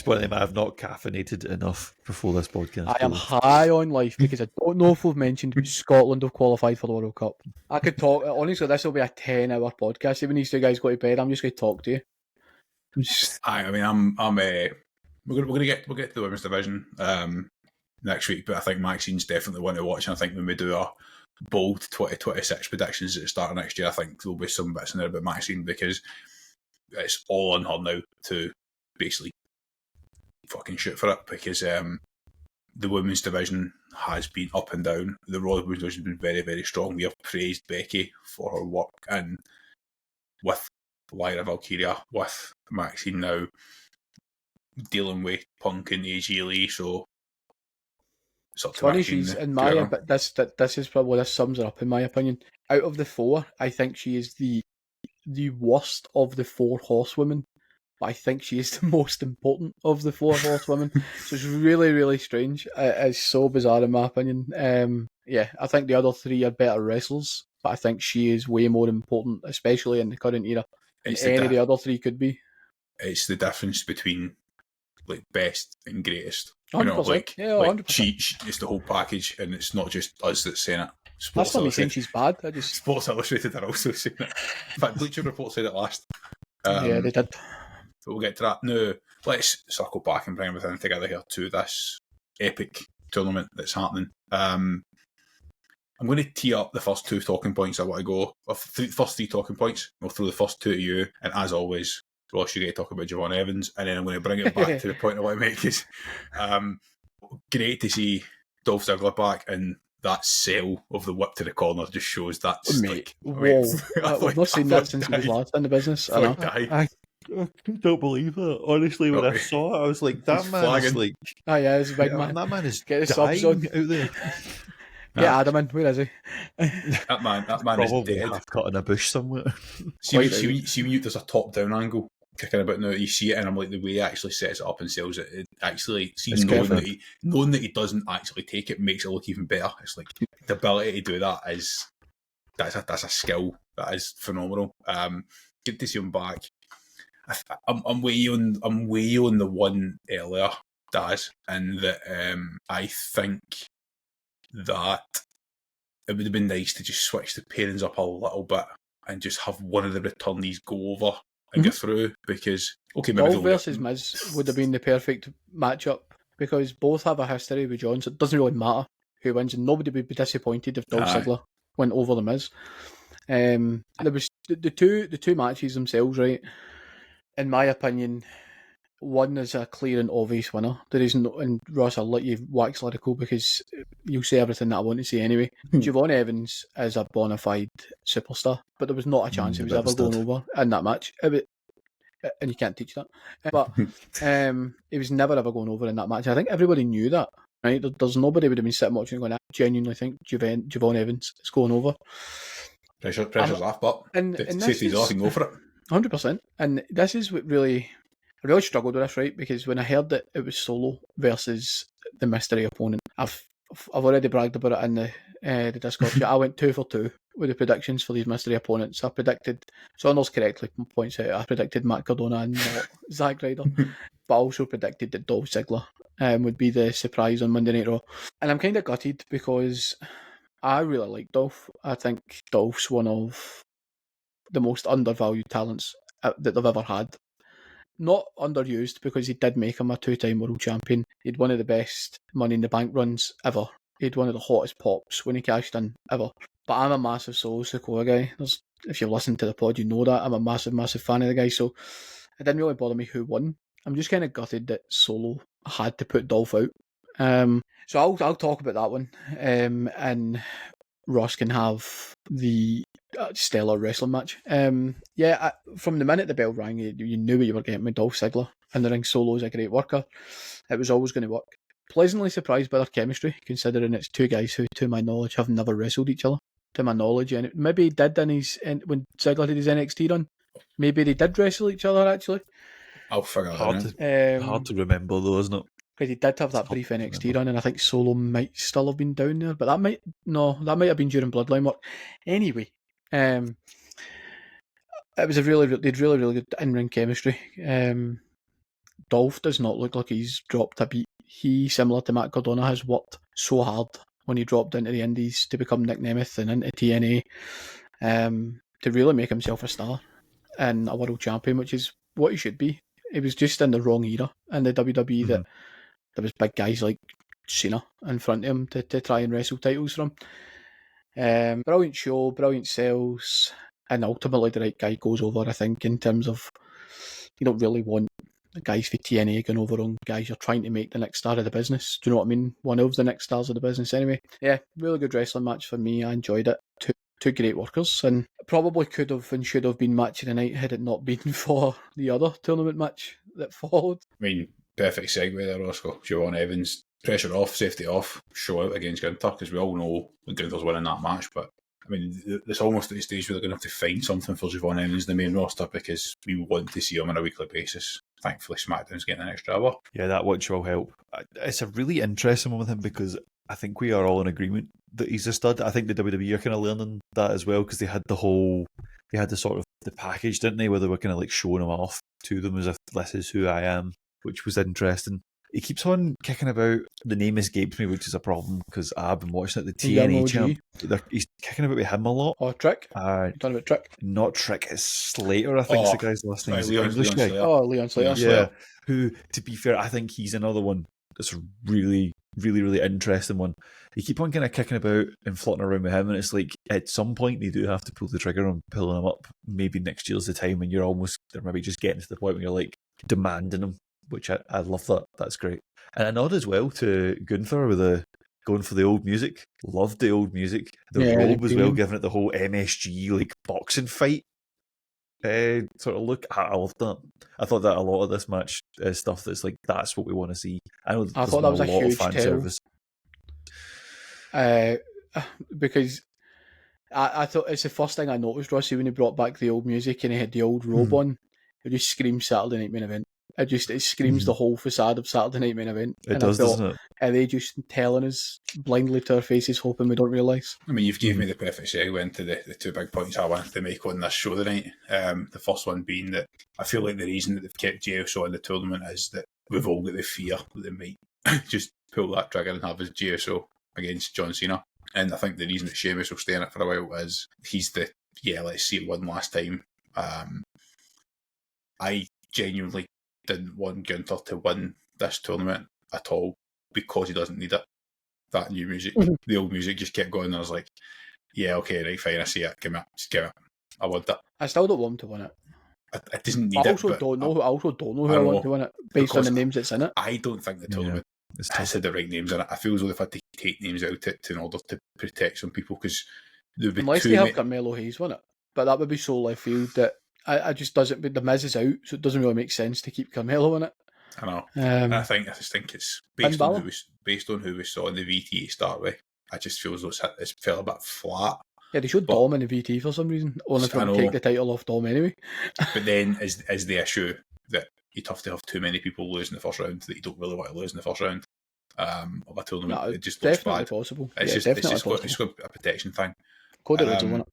one of them. I have not caffeinated enough before this podcast. I am high on life, because I don't know if we've mentioned Scotland have qualified for the World Cup. I could talk, honestly, this will be a 10-hour podcast. Even these two guys go to bed, I'm just going to talk to you. We're going to get to the women's division next week, but I think Maxxine's definitely one to watch, and I think when we do our bold 2026 predictions at the start of next year, I think there'll be some bits in there about Maxxine, because it's all on her now to basically fucking shoot for it, because the women's division has been up and down. The Raw women's division has been very, very strong. We have praised Becky for her work, and with Lyra Valkyria, with Maxxine now dealing with Punk and AJ Lee, so it's up to funny, she's in my this is probably, this sums her up in my opinion. Out of the four, I think she is the worst of the four horsewomen, but I think she is the most important of the four horsewomen. So it's really, really strange. It's so bizarre in my opinion. I think the other three are better wrestlers, but I think she is way more important, especially in the current era, than any of the other three could be. It's the difference between like best and greatest. 100%. You know, like 100%. She it's the whole package, and it's not just us that's saying it. That's not me saying she's bad. Sports Illustrated are also saying it. In fact, Bleacher Report said it last. Yeah, they did. But we'll get to that. Now, let's circle back and bring everything together here to this epic tournament that's happening. I'm going to tee up the first two talking points I want to go. First three talking points. We'll throw the first two to you, and as always, Ross, you get to talk about Javon Evans, and then I'm going to bring it back to the point I want to make is great to see Dolph Ziggler back, and that sell of the whip to the corner just shows that's mate. I've not seen that since he was last in the business. I don't believe it. Honestly, when I saw it, I was like, that man is like... Oh yeah, he's a big man. That man is get his subs on out there. Yeah, Adam in. Where is he? That man is dead. Half cut in a bush somewhere. See when there's a top-down angle kicking about now, you see it, and I'm like, the way he actually sets it up and sells it, it actually, knowing that he doesn't actually take it makes it look even better. It's like, the ability to do that is, that's a skill that is phenomenal. Good to see him back. I'm way on the one earlier, Daz, and that I think that it would have been nice to just switch the pairings up a little bit and just have one of the returnees go over and get through, because Dolph versus Miz would have been the perfect matchup, because both have a history with John, so it doesn't really matter who wins, and nobody would be disappointed if Dolph Ziggler went over the Miz. There was the two matches themselves, right? In my opinion, one is a clear and obvious winner. There is no, and Ross, I'll let you wax lyrical because you'll say everything that I want to say anyway. Javon Evans is a bona fide superstar, but there was not a chance he was ever going over in that match. and you can't teach that. But he was never ever going over in that match. I think everybody knew that, right? There's nobody would have been sitting watching and going, I genuinely think Javon Evans is going over. Pressure's off, but safety's off and go for it. 100%. And this is what I really struggled with this, right? Because when I heard that it was Solo versus the mystery opponent, I've already bragged about it in the Discord chat. I went 2 for 2 with the predictions for these mystery opponents. I predicted, Saunders correctly points out, I predicted Matt Cardona and not Zack Ryder, but I also predicted that Dolph Ziggler would be the surprise on Monday Night Raw. And I'm kind of gutted because I really like Dolph. I think Dolph's one of the most undervalued talents that they've ever had. Not underused, because he did make him a 2-time world champion. He'd one of the best Money in the Bank runs ever. He'd one of the hottest pops when he cashed in ever. But I'm a massive Solo Sikoa guy. If you've listened to the pod, you know that. I'm a massive, massive fan of the guy. So it didn't really bother me who won. I'm just kind of gutted that Solo had to put Dolph out. So I'll talk about that one. And Ross can have the stellar wrestling match. From the minute the bell rang, you knew what you were getting with Dolph Ziggler in the ring. Solo's a great worker. It was always going to work. Pleasantly surprised by their chemistry, considering it's two guys who, to my knowledge, have never wrestled each other. To my knowledge, and maybe he did when Ziggler did his NXT run. Maybe they did wrestle each other, actually. I'll figure that out. Hard to remember, though, isn't it? Because he did have that brief NXT run, and I think Solo might still have been down there, but that might have been during Bloodline work. Anyway, it was they had really good in-ring chemistry. Dolph does not look like he's dropped a beat. He, similar to Matt Cardona, has worked so hard when he dropped into the Indies to become Nick Nemeth and into TNA, to really make himself a star and a world champion, which is what he should be. He was just in the wrong era in the WWE that there was big guys like Cena in front of him to try and wrestle titles from. Brilliant show, brilliant sales, and ultimately the right guy goes over, I think, in terms of you don't really want guys for TNA going over on guys you're trying to make the next star of the business. Do you know what I mean? One of the next stars of the business anyway. Yeah, really good wrestling match for me. I enjoyed it. Two great workers, and probably could have and should have been match of the night had it not been for the other tournament match that followed. I mean, perfect segue there, Roscoe. Javon Evans, pressure off, safety off, show out against Gunther, because we all know Gunther's winning that match, but I mean, it's almost at the stage where they're going to have to find something for Javon Evans in the main roster, because we want to see him on a weekly basis. Thankfully, SmackDown's getting an extra hour. Yeah, that watch will help. It's a really interesting one with him, because I think we are all in agreement that he's a stud. I think the WWE are kind of learning that as well, because they had the sort of the package, didn't they, where they were kind of like showing him off to them as if this is who I am, which was interesting. He keeps on kicking about. The name escapes me, which is a problem, because I've been watching it. The TNA champ. He's kicking about with him a lot. Oh, Trick? You're talking about Trick? Not Trick, it's Slater, I think is the guy's last name. Leon Slater. Oh, Leon Slater. Yeah, who, to be fair, I think he's another one that's a really, really, really interesting one. You keep on kind of kicking about and floating around with him, and it's like, at some point, they do have to pull the trigger on pulling him up. Maybe next year's the time when they're maybe just getting to the point where you're like, demanding him, which I love that. That's great. And a nod as well to Gunther with going for the old music. Loved the old music. The robe as well, giving it the whole MSG like boxing fight sort of look. I loved that. I thought that a lot of this match is stuff that's like, that's what we want to see. I thought that was a huge fan service. Because I thought it's the first thing I noticed, Rossi, when he brought back the old music and he had the old robe on. It just screams Saturday Night Main Event. It screams the whole facade of Saturday Night Main Event. It does, doesn't it? Are they just telling us blindly to our faces, hoping we don't realise? I mean, you've given me the perfect segue into the two big points I wanted to make on this show tonight. The first one being that I feel like the reason that they've kept JSO in the tournament is that we've all got the fear that they might just pull that trigger and have his JSO against John Cena. And I think the reason that Sheamus will stay in it for a while is he's let's see it one last time. I genuinely didn't want Gunther to win this tournament at all, because he doesn't need it. That new music, the old music just kept going, and I was like, yeah, okay, right, fine, I see it, give me it. I want it. I still don't want him to win it. I didn't need it. I also don't know who I want to win it, based on the names that's in it. I don't think the tournament has had the right names in it. I feel as though they've had to take names out in order to protect some people, because there would be unless they have Carmelo Hayes win it. But that would be so left field that I just doesn't. But the Miz is out, so it doesn't really make sense to keep Carmelo in it. I know. I just think it's based on who we saw in the VT to start with. I just feel as though it's felt a bit flat. Yeah, they showed Dom in the VT for some reason, only for him to take the title off Dom anyway. But then is the issue that you'd have to have too many people lose in the first round that you don't really want to lose in the first round of a tournament. It just looks definitely bad. Possible. It's got a protection thing. Cody Rhodes will win it.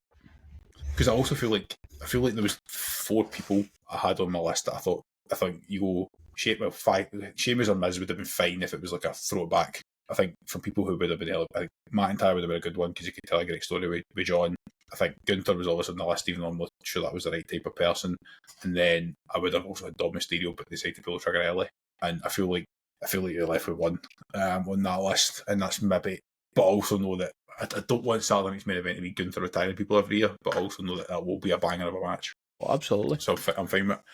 Because I also feel like there was 4 people I had on my list that I think you go Sheamus or Miz would have been fine if it was like a throwback. I think for people who would have been, I think McIntyre would have been a good one because you could tell a great story with John. I think Gunther was always on the list, even though I'm not sure that was the right type of person. And then I would have also had Dom Mysterio, but they decided to pull the trigger early. And I feel like you're left with one on that list, and that's maybe. But I also know that I don't want Saturday Night's main event to be Gunther retiring people every year, but I also know that will be a banger of a match. Oh, absolutely. So I'm fine with it.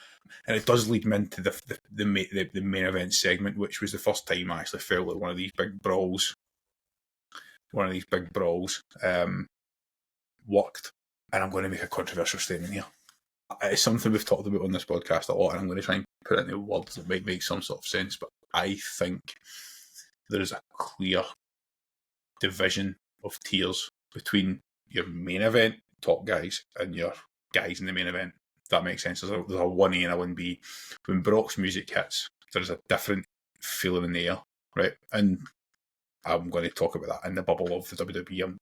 And it does lead me into the main event segment, which was the first time I actually felt like one of these big brawls worked. And I'm going to make a controversial statement here. It's something we've talked about on this podcast a lot, and I'm going to try and put it into words that might make some sort of sense, but I think there is a clear division of tiers between your main event top guys and your guys in the main event. If that makes sense. There's a 1A and a 1B. When Brock's music hits, there's a different feeling in the air, right? And I'm going to talk about that in the bubble of the WWE. I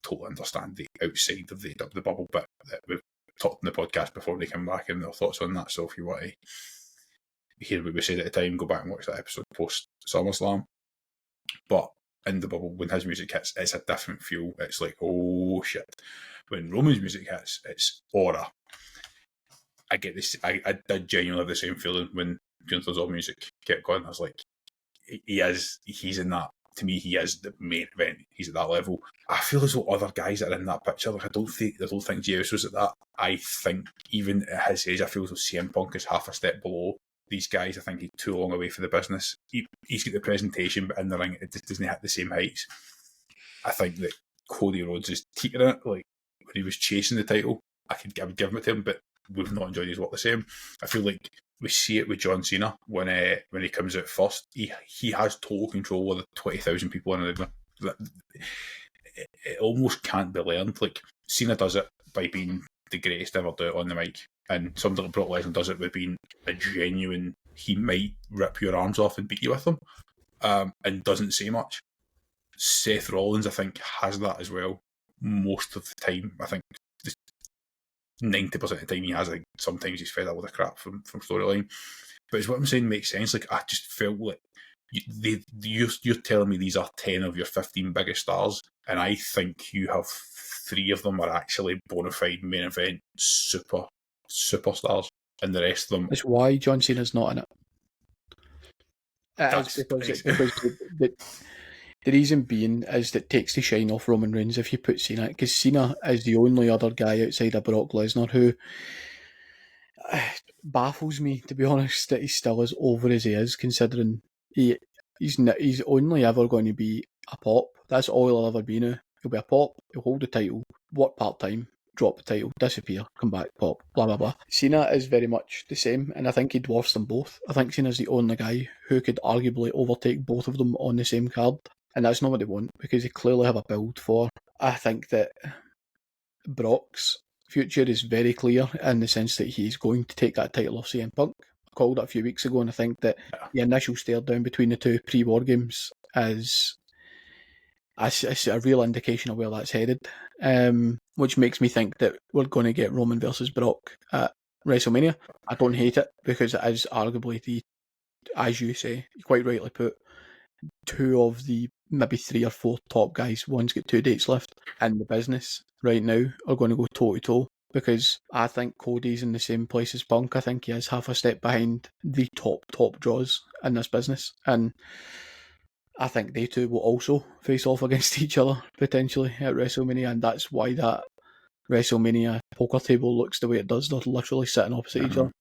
totally understand the outside of the bubble bit that we've talked in the podcast before they come back and their thoughts on that. So if you want to hear what we said at the time, go back and watch that episode post SummerSlam. But in the bubble, when his music hits, it's a different feel. It's like, oh shit. When Roman's music hits, it's aura. I get this. I genuinely have the same feeling when Gunther's all music kept going. I was like, he's in that. To me, he is the main event. He's at that level. I feel as though other guys that are in that picture, like I don't think Jey Uso's at that. I think even at his age, I feel as though CM Punk is half a step below these guys. I think he's too long away for the business. He's got the presentation, but in the ring, it just doesn't hit the same heights. I think that Cody Rhodes is teetering it. Like when he was chasing the title, I would give it to him, but we've not enjoyed his work the same. I feel like we see it with John Cena when he comes out first. He has total control of the 20,000 people in the ring. It almost can't be learned. Like Cena does it by being the greatest ever do it on the mic, and something like Brock Lesnar does it by being a genuine. He might rip your arms off and beat you with them, and doesn't say much. Seth Rollins, I think, has that as well most of the time. I think 90% of the time he has, like sometimes he's fed up with the crap from storyline. But it's what I'm saying makes sense. Like I just felt like you're telling me these are 10 of your 15 biggest stars, and I think you have 3 of them are actually bona fide main event superstars, and the rest of them. That's why John Cena's not in it. The reason being is that it takes the shine off Roman Reigns if you put Cena, because Cena is the only other guy outside of Brock Lesnar who baffles me, to be honest, that he's still as over as he is, considering he's only ever going to be a pop. That's all he'll ever be now. He'll be a pop, he'll hold the title, work part-time, drop the title, disappear, come back, pop, blah, blah, blah. Cena is very much the same, and I think he dwarfs them both. I think Cena's the only guy who could arguably overtake both of them on the same card. And that's not what they want, because they clearly have a build for. I think that Brock's future is very clear in the sense that he's going to take that title off CM Punk. I called it a few weeks ago, and I think that the initial stare down between the two pre-WarGames is a real indication of where that's headed, which makes me think that we're going to get Roman versus Brock at WrestleMania. I don't hate it, because it is arguably as you say, quite rightly put, 2 of the maybe 3 or 4 top guys, one's got 2 dates left in the business right now, are going to go toe to toe, because I think Cody's in the same place as Punk. I think he is half a step behind the top draws in this business, and I think they two will also face off against each other potentially at WrestleMania, and that's why that WrestleMania poker table looks the way it does. They're literally sitting opposite each other.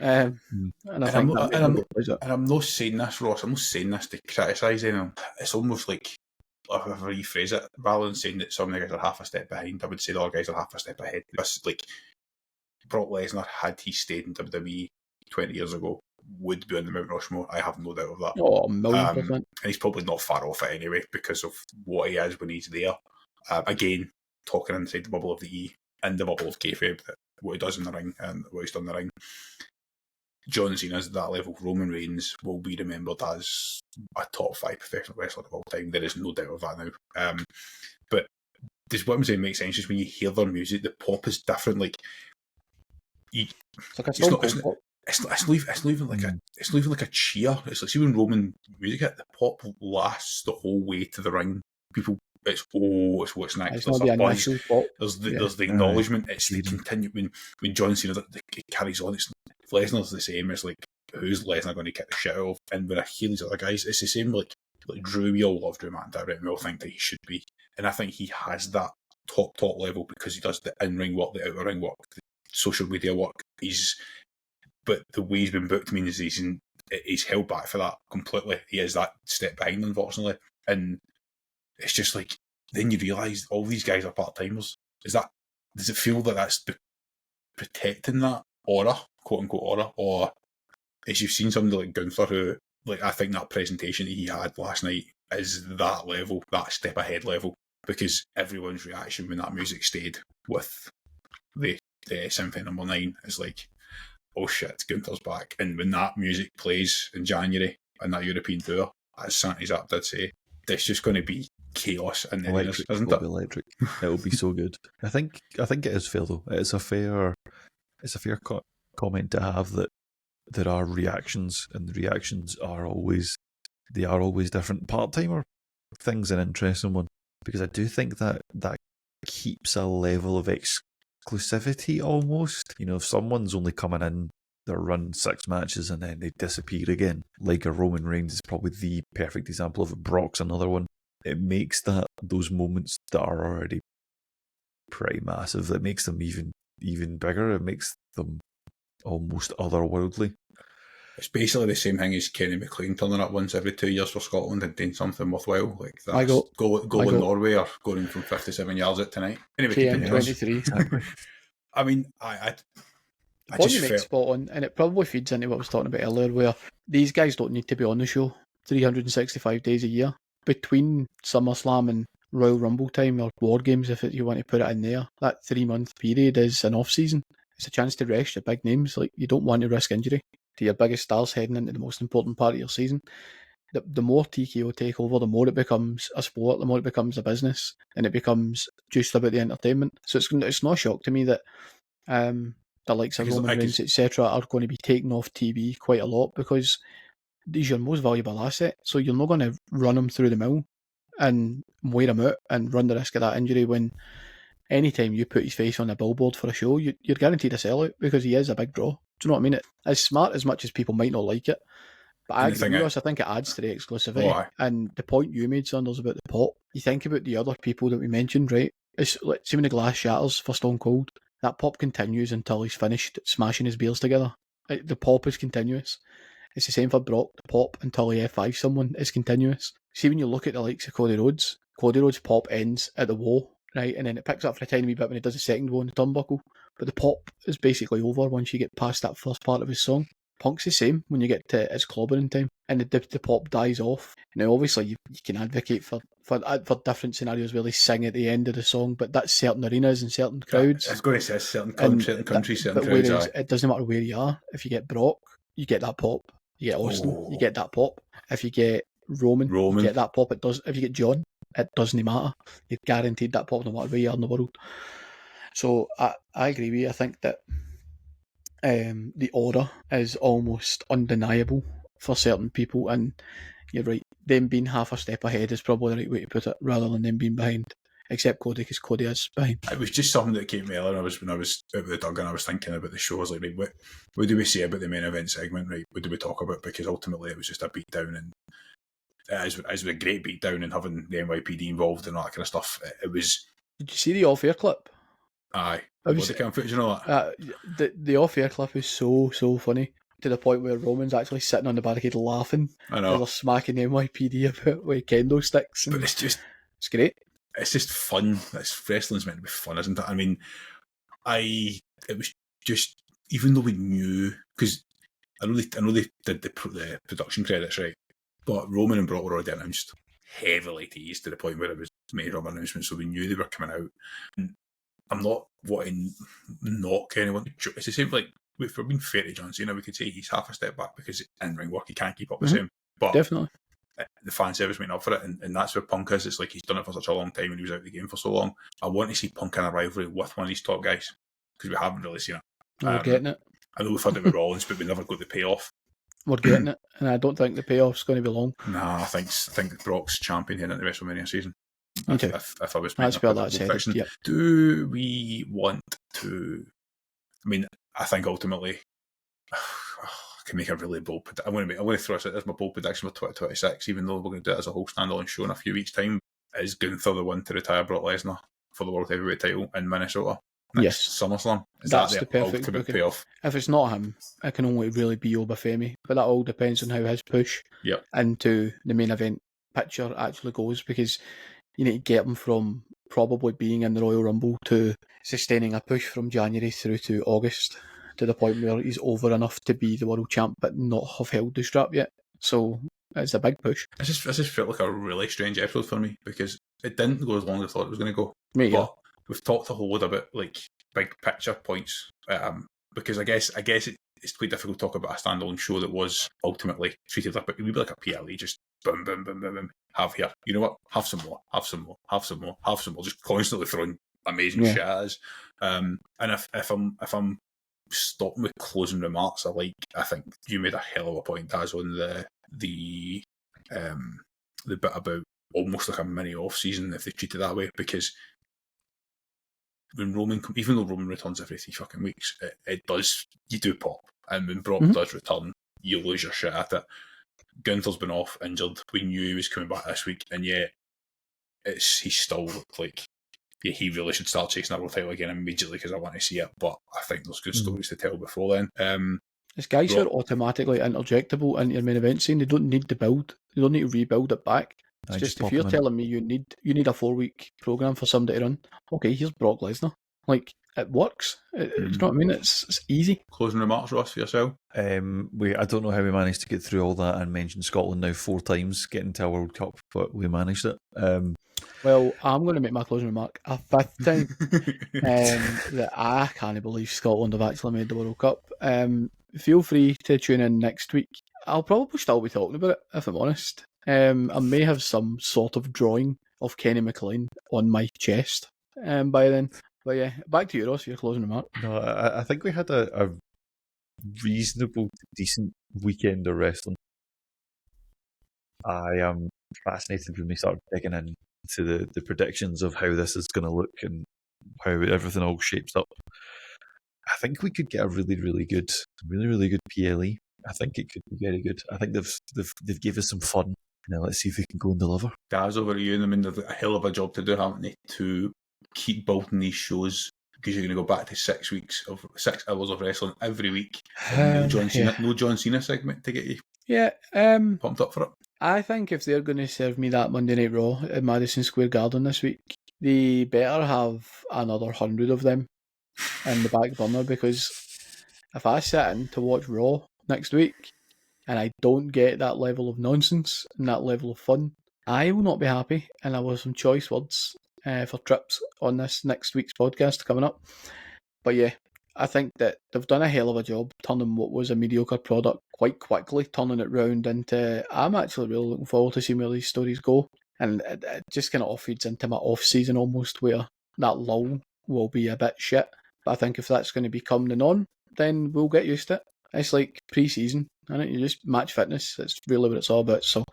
And I'm not saying this, Ross. I'm not saying this to criticise anyone. It's almost like, if I rephrase it, rather than saying that some of the guys are half a step behind, I would say the other guys are half a step ahead. It's like Brock Lesnar, had he stayed in WWE 20 years ago, would be on the Mount Rushmore. I have no doubt of that. Oh, a million percent. And he's probably not far off it anyway because of what he is when he's there. Again, talking inside the bubble of the E and the bubble of kayfabe, what he does in the ring and what he's done in the ring. John Cena's at that level. Roman Reigns will be remembered as a top 5 professional wrestler of all time. There is no doubt of that now. But does what I'm saying make sense? Just when you hear their music, the pop is different. Like, It's like a Stone Cold pop. It's not even like a cheer. It's like, see when Roman music hit, the pop lasts the whole way to the ring. People, it's what's next. It's not the initial pop. There's the acknowledgement. It's the continue when John Cena it carries on. It's Lesnar's the same. It's like, who's Lesnar going to kick the shit out of? And when I hear these other guys, it's the same. Like Drew, we all love Drew McIntyre, right? We all think that he should be, and I think he has that top level because he does the in-ring work, the out-ring work, the social media work. But the way he's been booked means he's held back for that completely. He is that step behind, unfortunately. And it's just like, then you realise all these guys are part-timers. Does it feel that that's protecting that aura, quote-unquote aura? Or as you've seen somebody like Gunther, who, like, I think that presentation that he had last night is that level, that step ahead level, because everyone's reaction when that music stayed with the Symphony No. 9 is like, oh shit, Gunther's back. And when that music plays in January on that European tour, as Santi Zap did say, there's just going to be chaos in the electric, isn't it? Electric. It'll be so good. I think it is fair though. It's a fair comment to have that there are reactions, and the reactions are always different. Part-timer thing's an interesting one because I do think that keeps a level of exclusivity almost. You know, if someone's only coming in, they're run 6 matches and then they disappear again, like a Roman Reigns is probably the perfect example of it. Brock's another one. It makes those moments that are already pretty massive, it makes them even bigger. It makes them almost otherworldly. It's basically the same thing as Kenny McLean turning up once every 2 years for Scotland and doing something worthwhile, like that. Goal in Norway or going from 57 yards out tonight. Anyway, KM23. I mean, I what you make spot on, and it probably feeds into what I was talking about earlier, where these guys don't need to be on the show 365 days a year. Between SummerSlam and Royal Rumble time, or WarGames, if you want to put it in there, that 3-month period is an off-season. It's a chance to rest your big names. Like, you don't want to risk injury to your biggest stars heading into the most important part of your season. The more TKO take over, the more it becomes a sport, the more it becomes a business, and it becomes just about the entertainment. So it's not a shock to me that the likes of Roman Reigns, etc., are going to be taken off TV quite a lot, because these are your most valuable asset. So you're not going to run them through the mill and wear him out and run the risk of that injury when anytime you put his face on a billboard for a show, you're guaranteed a sellout because he is a big draw. Do you know what I mean? It's smart as much as people might not like it. But I agree with us. I think it adds to the exclusivity. Oh, and the point you made, Sanders, about the pop, you think about the other people that we mentioned, right? It's like, see when the glass shatters for Stone Cold, that pop continues until he's finished smashing his beers together. Like, the pop is continuous. It's the same for Brock. The pop until he F5 someone is continuous. See when you look at the likes of Cody Rhodes' pop ends at the wall, right? And then it picks up for a tiny wee bit when he does the second wall in the turnbuckle. But the pop is basically over once you get past that first part of his song. Punk's the same when you get to its clobbering time, and the pop dies off. Now, obviously, you can advocate for different scenarios where they sing at the end of the song, but that's certain arenas and certain crowds. I was going to say certain countries, certain crowds. Whereas it doesn't matter where you are. If you get Brock, you get that pop. You get Austin, you get that pop. If you get Roman, you get that pop. If you get John, it doesn't matter. You're guaranteed that pop no matter where you are in the world. So I agree with you. I think that the order is almost undeniable for certain people, and you're right, them being half a step ahead is probably the right way to put it, rather than them being behind. Except Cody, because Cody is behind. It was just something that came to me earlier. When I was out with the dog and I was thinking about the show. I was like, right, what do we say about the main event segment? Right, what do we talk about? Because ultimately it was just a beatdown, and it was a great beatdown, and having the NYPD involved and all that kind of stuff. It was. Did you see the off-air clip? Aye. The cam footage and all that? The off-air clip is so funny, to the point where Roman's actually sitting on the barricade laughing. I know. They're smacking the NYPD about with kendo sticks. But it's great. It's just fun. Wrestling's meant to be fun, isn't it? I mean, it was just, even though we knew, because I know they did the production credits, right? But Roman and Brock were already announced, heavily teased to the point where it was made of announcements, so we knew they were coming out. And I'm not wanting knock anyone. It's the same, like, if we're being fair to John Cena, we could say he's half a step back because in ring work he can't keep up the same. But definitely, the fan service made up for it, and that's where Punk is. It's like he's done it for such a long time and he was out of the game for so long. I want to see Punk in a rivalry with one of these top guys because we haven't really seen it. We're getting it. I know we've had it with Rollins, but we never got the payoff. We're getting it, and I don't think the payoff's going to be long. Nah, I think Brock's champion heading into the WrestleMania season. Okay. If I was That's where that's headed. Yep. Do we want to? I mean, I think ultimately, I can make a really bold prediction. I want to throw this as my bold prediction for 2026, even though we're going to do it as a whole standalone show in a few weeks' time. Is Gunther the one to retire Brock Lesnar for the World Heavyweight title in Minnesota? Yes. SummerSlam. That's the perfect ultimate booking. payoff? If it's not him, it can only really be Obafemi. But that all depends on how his push into the main event picture actually goes, because you need to get him from probably being in the Royal Rumble to sustaining a push from January through to August, to the point where he's over enough to be the world champ but not have held the strap yet. So it's a big push. It just felt like a really strange episode for me because it didn't go as long as I thought it was going to go. Right, but we've talked a whole lot about like big picture points, because I guess it's quite difficult to talk about a standalone show that was ultimately treated like it would be like a PLE, just boom, boom, boom, boom, boom. Have here, you know what? Have some more, have some more, have some more, have some more. Just constantly throwing amazing shit at us. And if I'm stopping with closing remarks, I think you made a hell of a point, Taz, on the bit about almost like a mini off season if they treat it that way, because when Roman, even though Roman returns every 3 fucking weeks, it does, you do pop, and when Brock does return, you lose your shit at it. Gunther's been off injured. We knew he was coming back this week, and yet he still looked like he really should start chasing that world title again immediately because I want to see it. But I think there's good stories to tell before then. These guys are automatically interjectable into your main event scene. They don't need to build. They don't need to rebuild it back. It's just if you're telling me you need a 4-week program for somebody to run, okay, here's Brock Lesnar. Like, it works. You know what I mean? It's easy. Closing remarks, Ross, for yourself? I don't know how we managed to get through all that and mention Scotland now 4 times, getting to a World Cup, but we managed it. Well, I'm going to make my closing remark a 5th time that I can't believe Scotland have actually made the World Cup. Feel free to tune in next week. I'll probably still be talking about it, if I'm honest. I may have some sort of drawing of Kenny McLean on my chest by then. But yeah, back to you, Ross, for your closing remark. No, I think we had a reasonable, decent weekend of wrestling. I am fascinated when we start digging into the predictions of how this is going to look and how everything all shapes up. I think we could get a really, really good PLE. I think it could be very good. I think they've gave us some fun. Now let's see if we can go and deliver. Guys, over to you. I mean, they've got a hell of a job to do, haven't they, to keep building these shows, because you're going to go back to 6 hours of wrestling every week. No John Cena segment to get you pumped up for it. I think if they're going to serve me that Monday Night Raw at Madison Square Garden this week, they better have another 100 of them in the back burner, because if I sit in to watch Raw next week and I don't get that level of nonsense and that level of fun, I will not be happy. And I will have some choice words for trips on this next week's podcast coming up. But yeah, I think that they've done a hell of a job turning what was a mediocre product quite quickly, turning it round into, I'm actually really looking forward to seeing where these stories go. And it just kind of off feeds into my off-season almost, where that lull will be a bit shit. But I think if that's going to become the norm, then we'll get used to it. It's like pre-season, isn't it? You just match fitness. That's really what it's all about. So,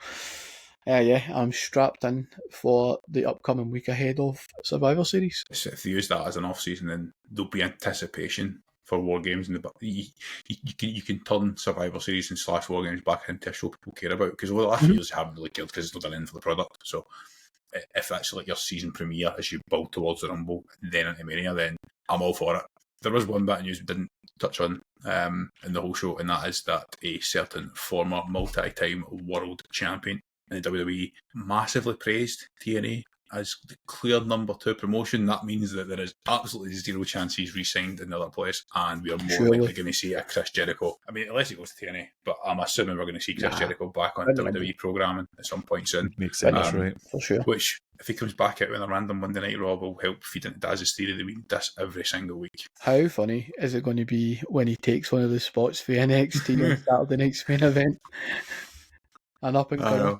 yeah, I'm strapped in for the upcoming week ahead of Survivor Series. So if they use that as an off-season, then there'll be anticipation for WarGames. You can turn Survivor Series and / WarGames back into a show people care about, because over the last few years you haven't really cared because it's not done anything for the product. So if that's like your season premiere as you build towards the Rumble, then into Mania, then I'm all for it. There was one bit of news we didn't touch on in the whole show, and that is that a certain former multi-time world champion in the WWE massively praised TNA as the clear number 2 promotion, that means that there is absolutely zero chance he's re-signed in another place, and we are more likely going to see a Chris Jericho. I mean, unless he goes to TNA, but I'm assuming we're going to see Chris Jericho back on WWE programming at some point soon. Makes sense, right? For sure. Which, if he comes back out with a random Monday Night Raw, will help feed into Daz's theory that we need this every single week. How funny is it going to be when he takes one of the spots for NXT on Saturday night's main event? An up and coming.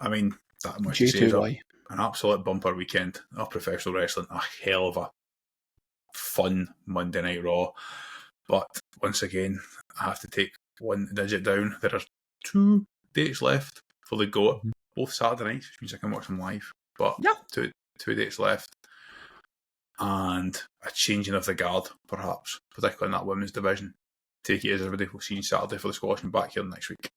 I mean, that much to say is J2Y. an absolute bumper weekend of professional wrestling. A hell of a fun Monday Night Raw. But once again, I have to take one digit down. There are 2 dates left for the GOAT, both Saturday nights, which means I can watch them live. But two dates left. And a changing of the guard, perhaps, particularly in that women's division. Take it as everybody will see you Saturday for the squash and back here next week.